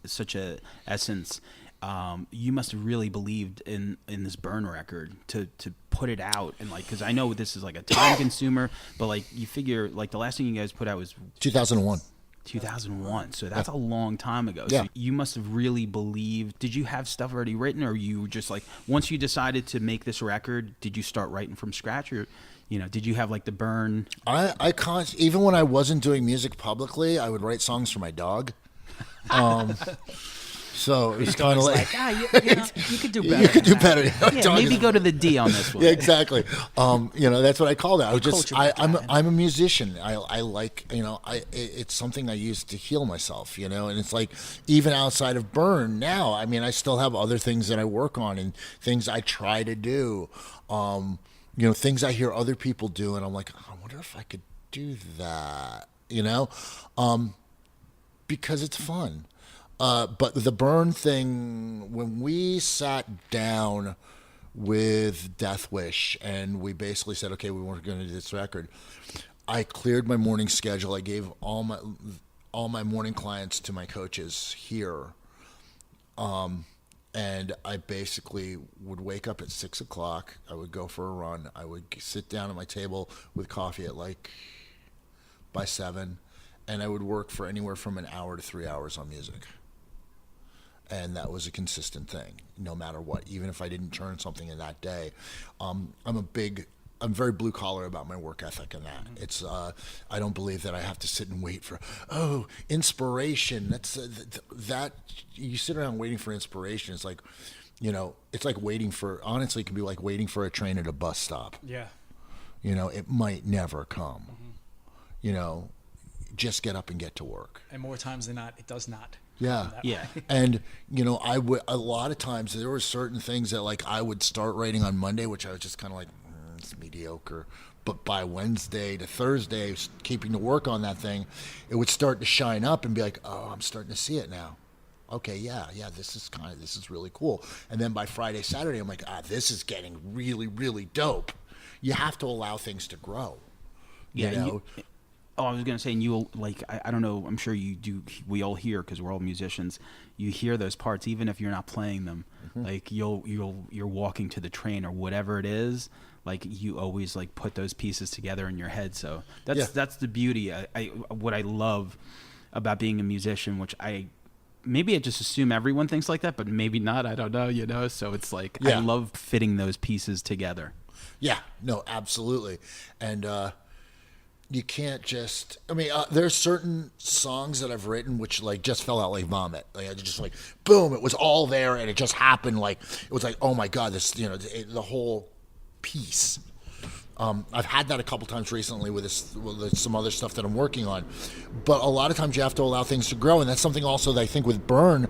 such a essence, you must have really believed in this Burn record to put it out, and like, because I know this is like a time consumer, but like you figure like the last thing you guys put out was 2001. 2001, so that's a long time ago. Yeah. So you must have really believed. Did you have stuff already written, or you just like, once you decided to make this record, did you start writing from scratch, or you know, did you have like the Burn? Even when I wasn't doing music publicly, I would write songs for my dog. So it's kind of like, you could do better. You could do better. Yeah, maybe go to the D on this one. Yeah, exactly. You know, that's what I call that. I'm a musician. I like, you know, it's something I use to heal myself, you know, and it's like, even outside of Burn now, I mean, I still have other things that I work on and things I try to do, you know, things I hear other people do. And I'm like, I wonder if I could do that, you know, because it's fun. But the Burn thing, when we sat down with Death Wish and we basically said, okay, we weren't going to do this record, I cleared my morning schedule. I gave all my morning clients to my coaches here. And I basically would wake up at 6 o'clock. I would go for a run. I would sit down at my table with coffee at like by 7, and I would work for anywhere from an hour to 3 hours on music. And that was a consistent thing, no matter what. Even if I didn't turn something in that day, I'm very blue collar about my work ethic and that. It's I don't believe that I have to sit and wait for inspiration. That's that you sit around waiting for inspiration. It's like, you know, it's like waiting for, honestly, it can be like waiting for a train at a bus stop. Yeah. You know, it might never come. Mm-hmm. You know, just get up and get to work. And more times than not, it does not. Yeah. Yeah. And, you know, I would, a lot of times there were certain things that like I would start writing on Monday, which I was just kind of like, it's mediocre. But by Wednesday to Thursday, keeping to work on that thing, it would start to shine up and be like, oh, I'm starting to see it now. Okay, yeah, this is really cool. And then by Friday, Saturday, I'm like, this is getting really, really dope. You have to allow things to grow. Yeah. You know? I was going to say, and you'll, like, I don't know, I'm sure you do, we all hear, because we're all musicians, you hear those parts, even if you're not playing them. Mm-hmm. Like, you're walking to the train or whatever it is, like, you always, like, put those pieces together in your head. So that's the beauty. What I love about being a musician, which maybe I just assume everyone thinks like that, but maybe not, I don't know, you know? So it's like, I love fitting those pieces together. Yeah, no, absolutely. And, you can't just, I mean, there's certain songs that I've written which like just fell out like vomit. Like I just like, boom, it was all there and it just happened. Like, it was like, oh my God, this, you know, the whole piece. I've had that a couple times recently with some other stuff that I'm working on. But a lot of times you have to allow things to grow. And that's something also that I think with Burn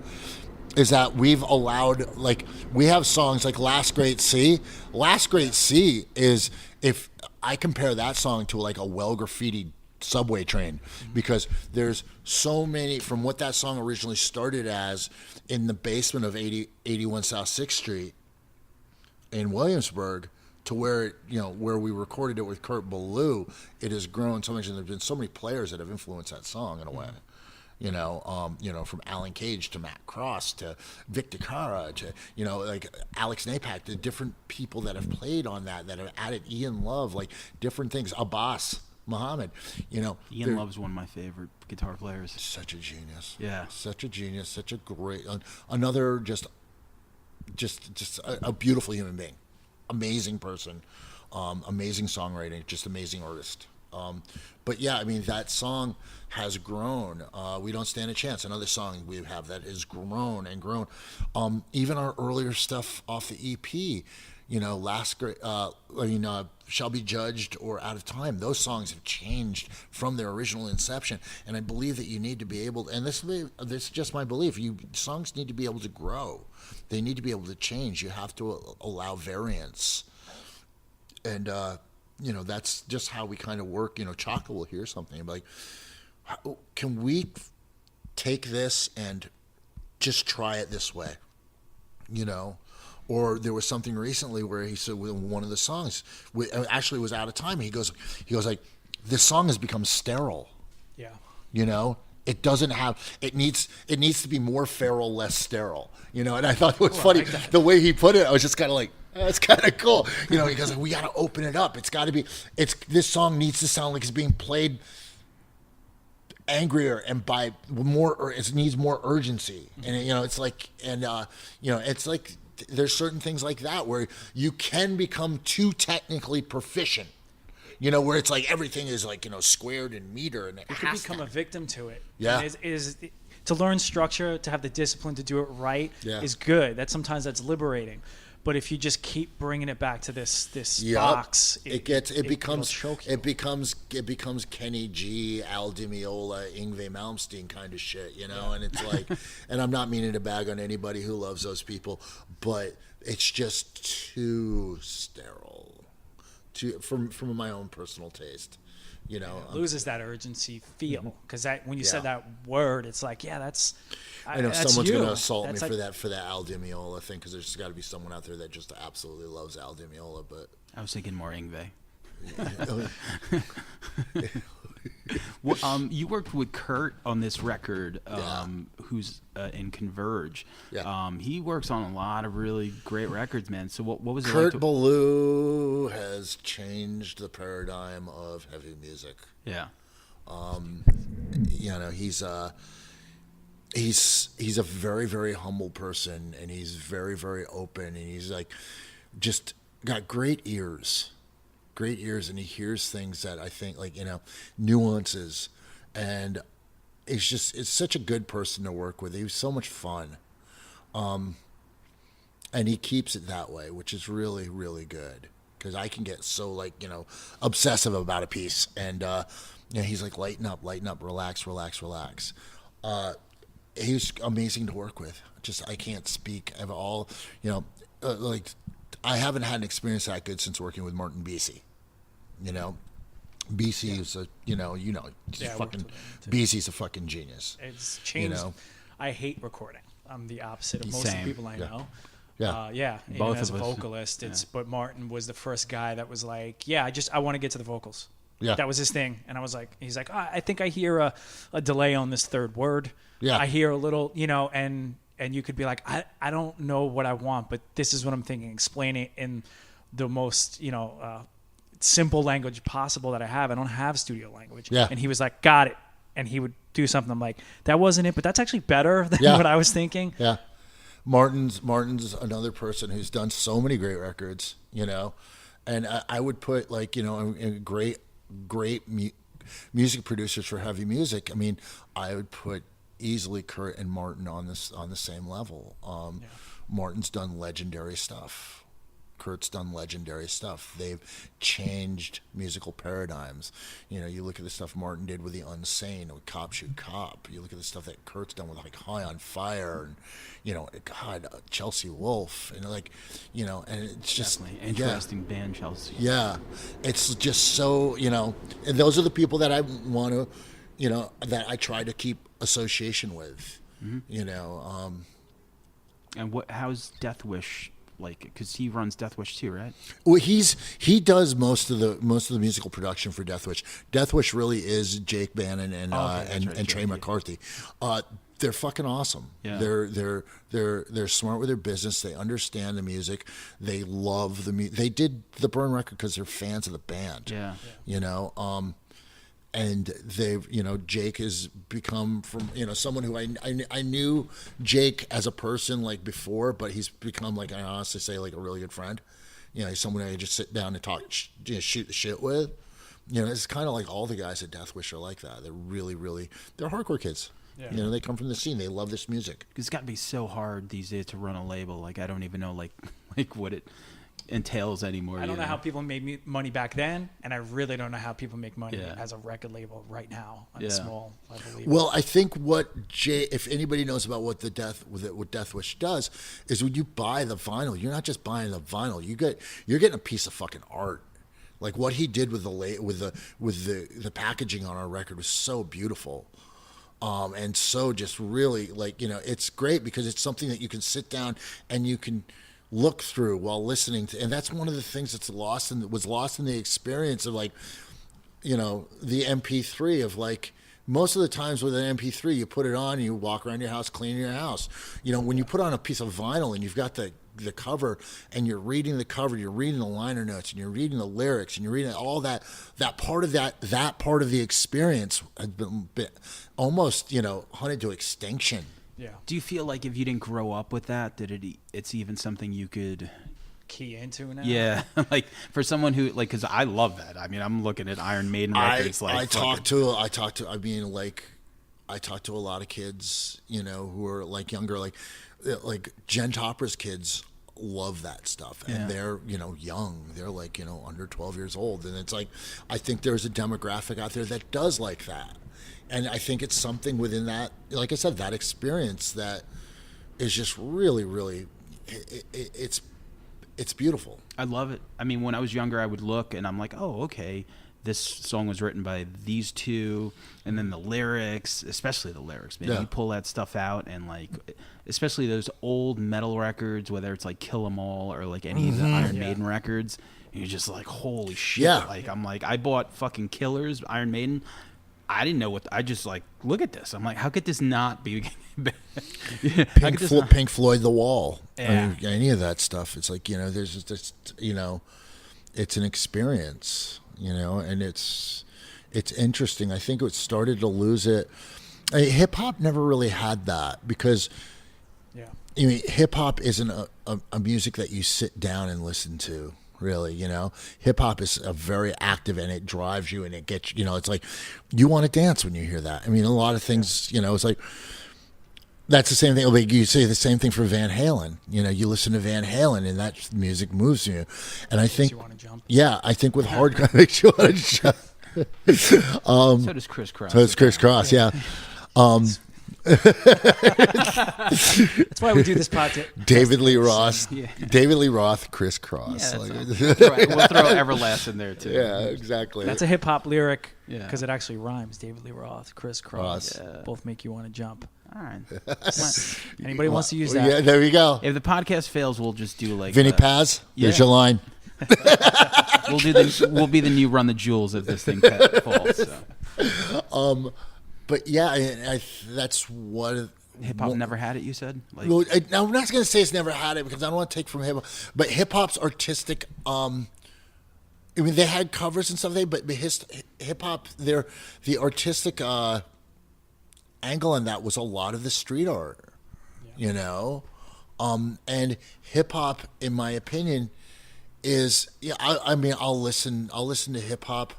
is that we've allowed, like, we have songs like Last Great Sea. Last Great Sea is, if I compare that song to like a well graffitied subway train, because there's so many, from what that song originally started as in the basement of 81 South 6th Street in Williamsburg to where it, you know, where we recorded it with Kurt Ballou, it has grown so much, and there's been so many players that have influenced that song in a way. You know, from Alan Cage to Matt Cross to Victor Cara to, you know, like Alex Napak, the different people that have played on that have added Ian Love, like different things, Abbas Muhammad, you know. Ian Love's one of my favorite guitar players. Such a genius. Yeah. Such a genius, such a great, another just a beautiful human being. amazing person, amazing songwriting, just amazing artist. But yeah, I mean, that song has grown. We Don't Stand a Chance, another song we have that has grown and grown. Even our earlier stuff off the EP, Shall Be Judged or Out of Time, those songs have changed from their original inception. And I believe that you need to be able, and this is just my belief, songs need to be able to grow. They need to be able to change. You have to allow variance. And, that's just how we kind of work. Chaka will hear something and be like, can we take this and just try it this way? Or there was something recently where he said with one of the songs, actually was Out of Time. He goes like, this song has become sterile. Yeah. It doesn't have, it needs to be more feral, less sterile. And I thought it was funny the way he put it. I was just kind of like, that's kind of cool. He goes, we got to open it up. It's got to be, this song needs to sound like it's being played angrier and by more, or it needs more urgency. And it's like, it's like there's certain things like that where you can become too technically proficient. Where it's like everything is like, squared and meter, and you can become a victim to it. Yeah. And is to learn structure, to have the discipline to do it right is good. Sometimes that's liberating. But if you just keep bringing it back to this box, it becomes Kenny G, Al Di Meola, Yngwie Malmsteen kind of shit, and it's like, and I'm not meaning to bag on anybody who loves those people, but it's just too sterile, from my own personal taste. It loses that urgency feel, because when you said that word, it's like, that's. I know someone's going to assault me for that Al Di Meola thing, because there's got to be someone out there that just absolutely loves Al Di Meola. But I was thinking more Yngwie. You worked with Kurt on this record, who's in Converge. Yeah. He works on a lot of really great records, man. So what was it Kurt like Ballou has changed the paradigm of heavy music. Yeah. He's a very, very humble person, and he's very, very open, and he's like just got great ears, and he hears things that I think nuances, and it's such a good person to work with. He was so much fun, and he keeps it that way, which is really, really good, because I can get so obsessive about a piece, and he's like, lighten up, relax. He was amazing to work with. I can't speak of all, I haven't had an experience that good since working with Martin Bisi. Bisi is Bisi's a fucking genius. It's changed. I hate recording. I'm the opposite of most of the people I know. Yeah. Both even as a of us. vocalist, but Martin was the first guy that was like, I want to get to the vocals. Yeah. That was his thing. And I was like, he's like, I think I hear a delay on this third word. Yeah. I hear a little, and you could be like, I don't know what I want, but this is what I'm thinking. Explain it in the most, simple language possible that I have. I don't have studio language. Yeah. And he was like, got it. And he would do something. I'm like, that wasn't it, but that's actually better than what I was thinking. Yeah. Martin's another person who's done so many great records, and I would put great music producers for heavy music. I mean, I would put easily Kurt and Martin on the same level. Martin's done legendary stuff. Kurt's done legendary stuff. They've changed musical paradigms. You look at the stuff Martin did with The Unsane, with Cop Shoot Cop. You look at the stuff that Kurt's done with High on Fire, and Chelsea Wolfe, and and it's just Definitely interesting band, Chelsea. Yeah, it's just so and those are the people that I want to, that I try to keep association with. Mm-hmm. And how's Death Wish? Because he runs Death Wish too, right? Well, he does most of the musical production for Death Wish. Death Wish really is Jake Bannon and Trey McCarthy. They're fucking awesome. Yeah. They're smart with their business. They understand the music. They love the music. They did the Burn record because they're fans of the band. Yeah. And they've, Jake has become from, someone who I knew Jake as a person before, but he's become I honestly say a really good friend, You know, he's someone I could just sit down and talk, shoot the shit with. You know, it's kind of like all the guys at Death Wish are like that. They're really, really, they're hardcore kids. Yeah. You know, they come from the scene. They love this music. It's got to be so hard these days to run a label. Like, I don't even know, like what it entails anymore. I don't know how people made money back then, and I really don't know how people make money Yeah. as a record label right now on a small level. Well, I think if anybody knows about what what Death Wish does, is when you buy the vinyl, you're not just buying the vinyl. You're getting a piece of fucking art. Like what he did with the packaging on our record was so beautiful. And so just really, like, you know, it's great because it's something that you can sit down and you can look through while listening to, and that's one of the things that's was lost in the experience of, like, you know, the MP3 of, like, most of the times with an MP3 you put it on and you walk around your house cleaning your house. You know, when you put on a piece of vinyl and you've got the cover and you're reading the cover, you're reading the liner notes and you're reading the lyrics and you're reading all that part of that part of the experience has been almost, you know, hunted to extinction. Yeah. Do you feel like if you didn't grow up with that, it's even something you could key into now? Yeah, like for someone who, like, because I love that. I mean, I'm looking at Iron Maiden records. I talk to a lot of kids, you know, who are like younger, like Jen Topra's kids love that stuff, and they're, you know, young. They're like, you know, under 12 years old, and it's like, I think there's a demographic out there that does like that. And I think it's something within that, like I said, that experience that is just really, really, it's beautiful. I love it. I mean, when I was younger, I would look and I'm like, oh, okay, this song was written by these two, and then the lyrics, especially the lyrics, man. Yeah. You pull that stuff out, and, like, especially those old metal records, whether it's like Kill 'Em All or like any of the Iron Maiden records, and you're just like, holy shit. Yeah. Like, I'm like, I bought fucking Killers, Iron Maiden. I didn't know I just, like, look at this. I'm like, how could this not be Pink Floyd, The Wall, yeah. Any of that stuff. It's like, you know, there's just, you know, it's an experience, you know, and it's interesting. I think it started to lose it. Hip hop never really had that because, I mean, hip hop isn't a music that you sit down and listen to. Really, you know, hip hop is a very active, and it drives you, and it gets, you know, it's like you want to dance when you hear that. I mean, a lot of things, you know, it's like that's the same thing. Like you say the same thing for Van Halen. You know, you listen to Van Halen, and that music moves you. And I think, you want to jump. Yeah, I think with hardcore, makes you want to jump. So does Criss Cross. So it's Criss Cross, yeah. That's why we do this podcast. David Lee Roth, Criss Cross. Yeah, we'll throw Everlast in there too. Yeah, exactly. That's a hip hop lyric Yeah. because it actually rhymes. David Lee Roth, Criss Cross, both make you want to jump. All right. Anybody wants to use that? Yeah, there we go. If the podcast fails, we'll just do like Vinny Paz. There's your line. We'll be the new Run the Jewels if this thing falls. So. But yeah, that's what hip hop never had it. You said. Like, well, I'm not going to say it's never had it because I don't want to take from hip hop. But hip hop's artistic. I mean, they had covers and stuff. But hip hop, the artistic angle on that was a lot of the street art. Yeah. You know, and hip hop, in my opinion, is I mean, I'll listen to hip hop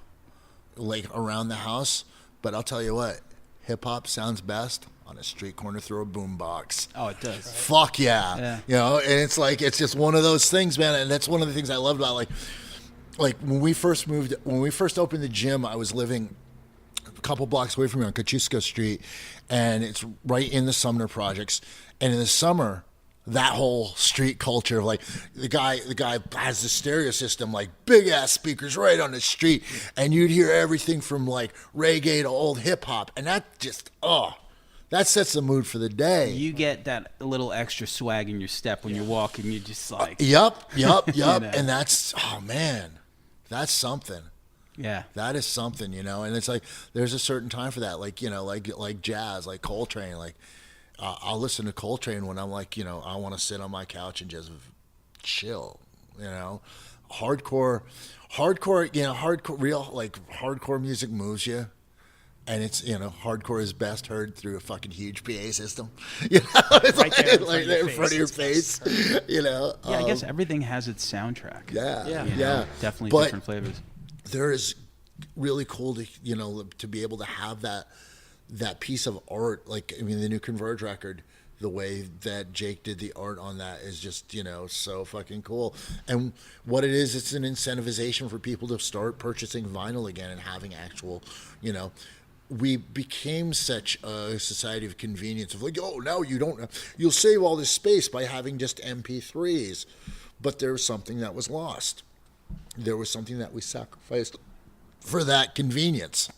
like around the house, but I'll tell you what. Hip hop sounds best on a street corner through a boombox. Oh, it does. Right. Fuck yeah. You know, and it's like it's just one of those things, man. And that's one of the things I love about like when we first opened the gym. I was living a couple blocks away from here on Kosciuszko Street, and it's right in the Sumner Projects. And in the summer, that whole street culture of like the guy has the stereo system, like big ass speakers right on the street, and you'd hear everything from like reggae to old hip hop, and that just that sets the mood for the day. You get that little extra swag in your step when you're walking. You're just like yup, you know? And that's that's something. Yeah, that is something, you know. And it's like there's a certain time for that, like, you know, like jazz, like Coltrane, like. I'll listen to Coltrane when I'm like, you know, I want to sit on my couch and just chill, you know. Hardcore, you know, real like hardcore music moves you. And it's, hardcore is best heard through a fucking huge PA system. It's Right there like in front of your face. Yeah, I guess everything has its soundtrack. Yeah. Definitely But different flavors. there is really cool to to be able to have that piece of art. Like, I mean, the new Converge record, the way that Jake did the art on that is just so fucking cool. And what it is, it's an incentivization for people to start purchasing vinyl again and having actual we became such a society of convenience of like, oh, now you'll save all this space by having just MP3s. But there was something that was lost. There was something that we sacrificed for that convenience.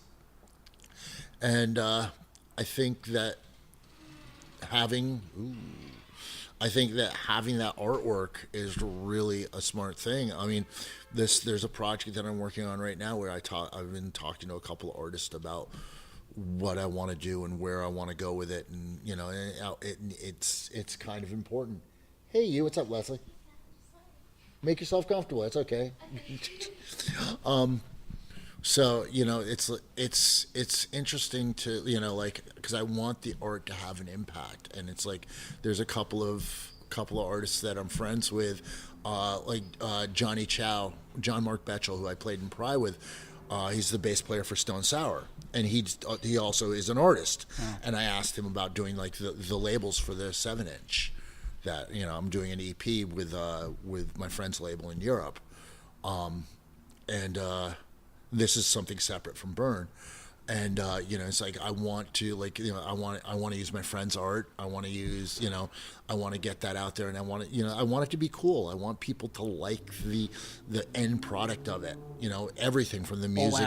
And I think that having that artwork is really a smart thing. I mean, there's a project that I'm working on right now where I've been talking to a couple of artists about what I want to do and where I want to go with it, and it's kind of important. Hey, you, what's up, Leslie? Make yourself comfortable. It's okay. So it's interesting to because I want the art to have an impact, and it's like there's a couple of artists that I'm friends with, Johnny Chow, John Mark Betchel, who I played in Pry with. He's the bass player for Stone Sour, and he also is an artist. And I asked him about doing like the labels for the 7-inch. That I'm doing an EP with my friend's label in Europe, and this is something separate from Burn. And it's like I want to I want to use my friend's art. I want to use I want to get that out there, and I want it to be cool. I want people to like the end product of it. Everything from the music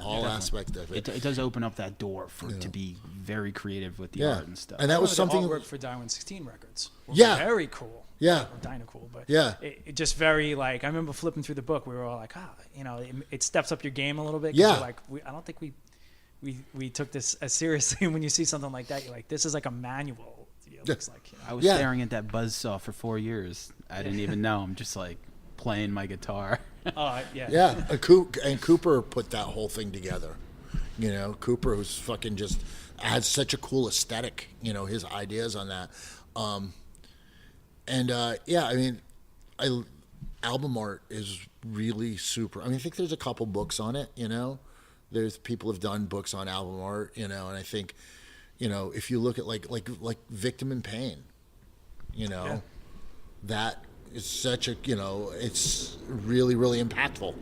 all aspects of it. It does open up that door to be very creative with the art and stuff. And that was something the artwork for Darwin 16 records. Very cool. Yeah, Dynacool, but it just very I remember flipping through the book. We were all like, it steps up your game a little bit. Yeah, I don't think we took this as seriously. When you see something like that, you're like, this is like a manual. It looks like. I was staring at that buzzsaw for 4 years. I didn't even know. I'm just like playing my guitar. Yeah. And Cooper put that whole thing together. Cooper was fucking just had such a cool aesthetic. His ideas on that. I mean, album art is really super. I mean, I think there's a couple books on it. There's people have done books on album art, and I think, if you look at like Victim in Pain, that is such a, it's really, really impactful.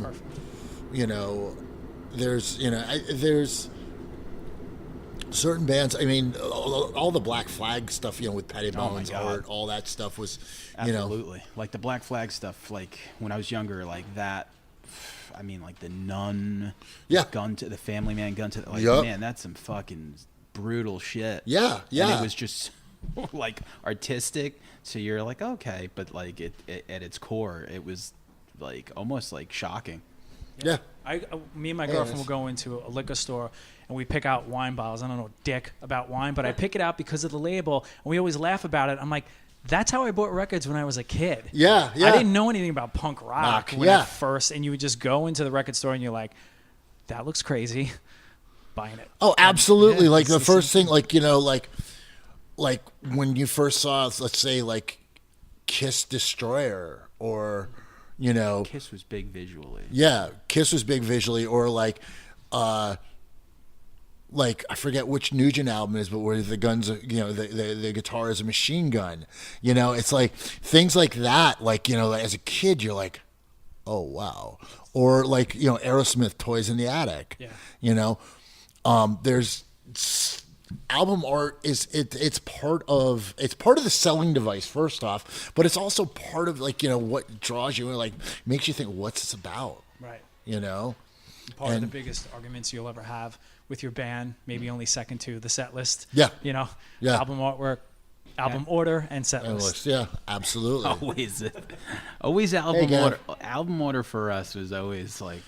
Perfect. There's certain bands. I mean, all the Black Flag stuff, with Pettibone's art, all that stuff was, Absolutely. Like the Black Flag stuff, like when I was younger, like that. I mean, like the Nun, gun to the Family Man, gun to man, that's some fucking brutal shit. Yeah. And it was just like artistic, so you're like, okay, but like it at its core, it was like almost like shocking. Yeah. Me and my girlfriend will go into a liquor store and we pick out wine bottles. I don't know dick about wine, but I pick it out because of the label, and we always laugh about it. I'm like, that's how I bought records when I was a kid. Yeah. I didn't know anything about punk rock when at first, and you would just go into the record store and you're like, that looks crazy. Buying it. Oh, absolutely. Like the first thing, like when you first saw, let's say, like Kiss Destroyer, or Kiss was big visually. Yeah, Kiss was big visually, or I forget which Nugent album it is, but where the guns, the guitar is a machine gun. It's like things like that. Like, as a kid, you're like, oh wow. Or like, Aerosmith, Toys in the Attic. Yeah. There's album art it's part of the selling device, first off, but it's also part of what draws you and makes you think, what's this about? Right. Part of the biggest arguments you'll ever have with your band, maybe only second to the set list. Yeah. Album artwork, album order, and set list. Yeah, absolutely. Always album order. Album order for us was always like,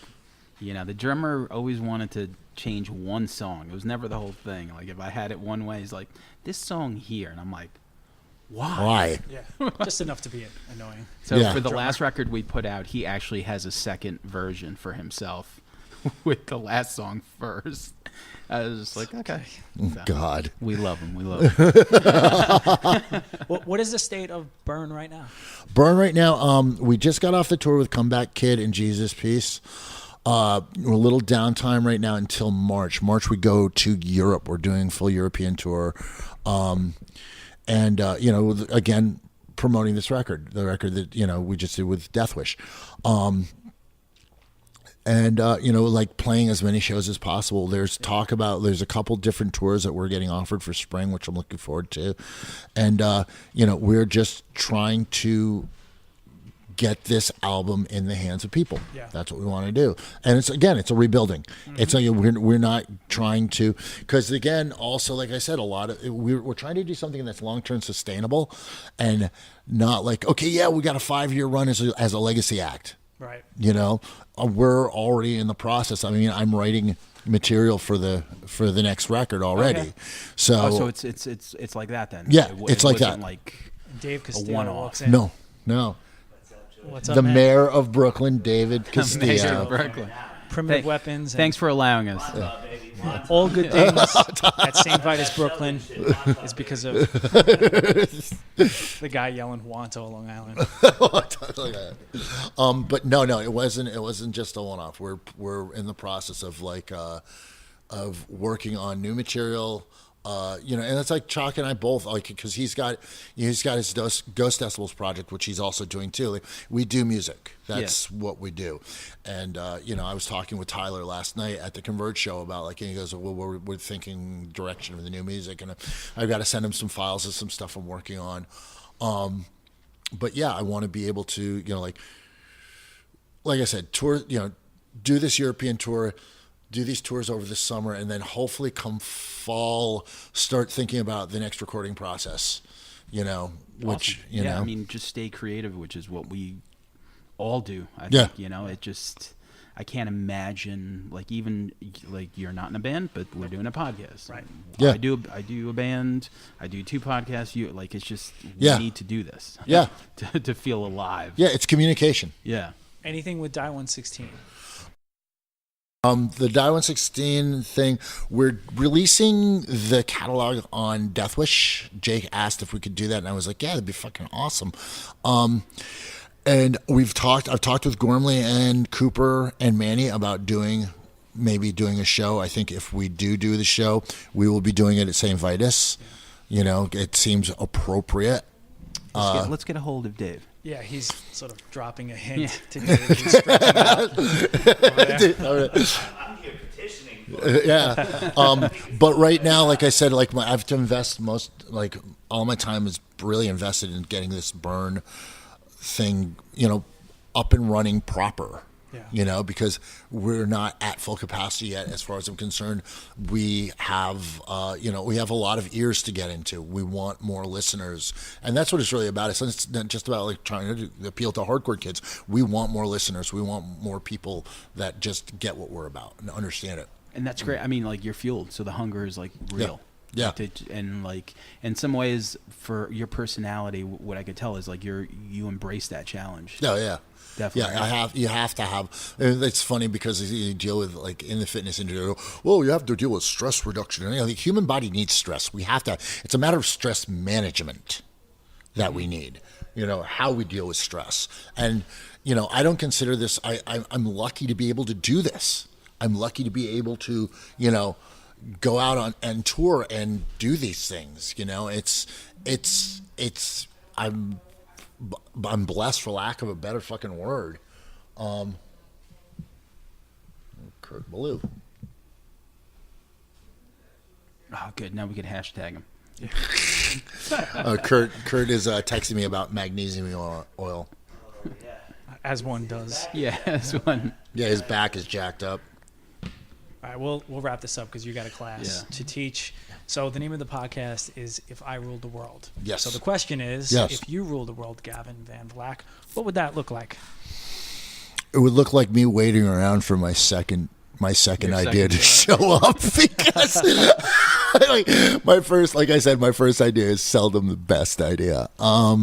the drummer always wanted to change one song. It was never the whole thing. Like if I had it one way, he's like, this song here, and I'm like, why? Yeah, just enough to be annoying. So for the last record we put out, he actually has a second version for himself. with the last song first. I was just like, okay. So, God. we love him. We love him. What is the state of Burn right now? Burn right now. We just got off the tour with Comeback Kid and Jesus Peace. We're a little downtime right now until March. March we go to Europe. We're doing full European tour, and again promoting this record, the record that we just did with Death Wish. Like playing as many shows as possible. There's a couple different tours that we're getting offered for spring, which I'm looking forward to. And, we're just trying to get this album in the hands of people. Yeah. That's what we want to do. And it's a rebuilding. Mm-hmm. We're not trying to, because again, also, like I said, we're trying to do something that's long-term sustainable and not like, okay, yeah, we got a 5-year run as a legacy act. Right. We're already in the process. I mean, I'm writing material for the next record already. Okay. So it's like that then. Yeah, it's like that. Like Dave a Castillo one-off. walks in. No. What's up, the man? mayor of Brooklyn, David Mayor Castillo. of Brooklyn. Primitive weapons. Thanks for allowing us. All good things at St. Vitus, Brooklyn, is because of the guy yelling "Wanto" Long Island. But no, it wasn't just a one-off. We're in the process of of working on new material. And it's like Chalk and I both, because he's got his Ghost Decibels project, which he's also doing too. Like, we do music. That's what we do. And, I was talking with Tyler last night at the Converge show about and he goes, well, we're thinking direction of the new music. And I've got to send him some files of some stuff I'm working on. But yeah, I want to be able to, like I said, tour, do this European tour, do these tours over the summer, and then hopefully come fall, start thinking about the next recording process, which, I mean, just stay creative, which is what we all do. I think, it just, I can't imagine, even you're not in a band, but we're doing a podcast. Right. Yeah. I do a band, I do 2 podcasts. It's just, we need to do this. Yeah. to feel alive. Yeah. It's communication. Yeah. Anything with Die 116? The Die 116 thing, we're releasing the catalog on Death Wish. Jake asked if we could do that, and I was like, yeah, that'd be fucking awesome. And I've talked with Gormley and Cooper and Manny about maybe doing a show. I think if we do the show, we will be doing it at St. Vitus. It seems appropriate. Let's get a hold of Dave. Yeah, he's sort of dropping a hint to Dave. He's stretching out over there. I'm here petitioning. But right now, like I said, I have to invest all my time is really invested in getting this Burn thing, up and running proper. Yeah. Because we're not at full capacity yet, as far as I'm concerned. We have, we have a lot of ears to get into. We want more listeners, and that's what it's really about. It's not just about trying to appeal to hardcore kids. We want more listeners. We want more people that just get what we're about and understand it. And that's great. I mean, you're fueled, so the hunger is real. Yeah. And in some ways, for your personality, what I could tell is you embrace that challenge. Oh yeah. Definitely. Yeah, you have to have. It's funny because you deal with in the fitness industry. Well, you have to deal with stress reduction. And the human body needs stress. We have to. It's a matter of stress management that we need. How we deal with stress. And I don't consider this. I'm lucky to be able to do this. I'm lucky to be able to go out on and tour and do these things. I'm blessed, for lack of a better fucking word. Kurt Ballou. Oh, good. Now we can hashtag him. Kurt is texting me about magnesium oil. As one does. Yeah, as one. Yeah, his back is jacked up. All right, we'll wrap this up because you got a class to teach. So the name of the podcast is If I Ruled the World. Yes. So the question is, if you ruled the world, Gavin Van Vlack, what would that look like? It would look like me waiting around for my second idea to show up, because my first idea is seldom the best idea. I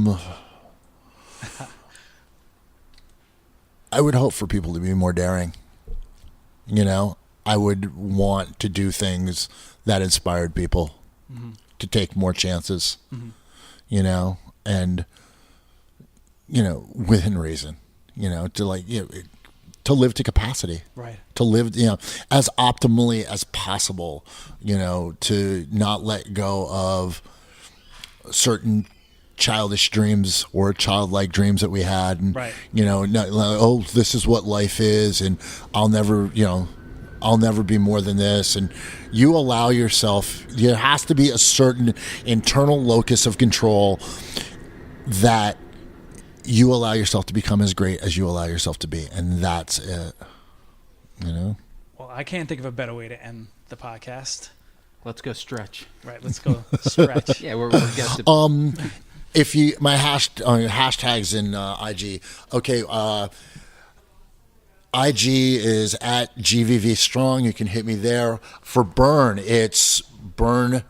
would hope for people to be more daring. You know, I would want to do things that inspired people to take more chances, you know, and, you know, within reason, you know, to like, you know, to live to capacity, Right. to live, you know, as optimally as possible, you know, to not let go of certain childish dreams or childlike dreams that we had, and Right. you know, not, like, oh, this is what life is, and I'll never, you know, I'll never be more than this. And you allow yourself, there has to be a certain internal locus of control that you allow yourself to become as great as you allow yourself to be, and that's it. You know. Well, I can't think of a better way to end the podcast. Let's go stretch. Right. Let's go stretch. Yeah, we're getting to. If you my hashtags in IG, okay. IG is at GVV Strong. You can hit me there. For Burn, it's Burn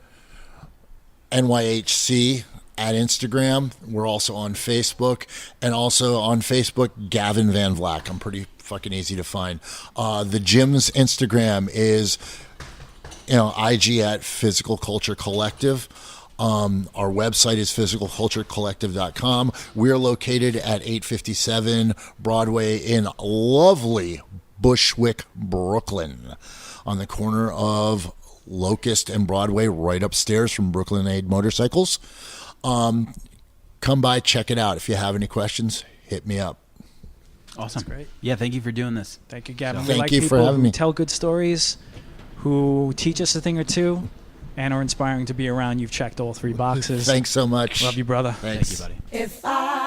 NYHC at Instagram. We're also on Facebook, and also on Facebook, Gavin Van Vlack. I'm pretty fucking easy to find. The gym's Instagram is, you know, IG at Physical Culture Collective. Our website is physicalculturecollective.com. We're located at 857 Broadway in lovely Bushwick, Brooklyn, on the corner of Locust and Broadway, right upstairs from Brooklyn Aid Motorcycles. Come by, check it out. If you have any questions, hit me up. Awesome. That's great. Yeah, thank you for doing this. Thank you, Gavin. Thank we like you for people having who me. tell good stories, who teach us a thing or two, and are inspiring to be around. You've checked all 3 boxes. Thanks so much. Love you, brother. Thanks. Thank you, buddy. If I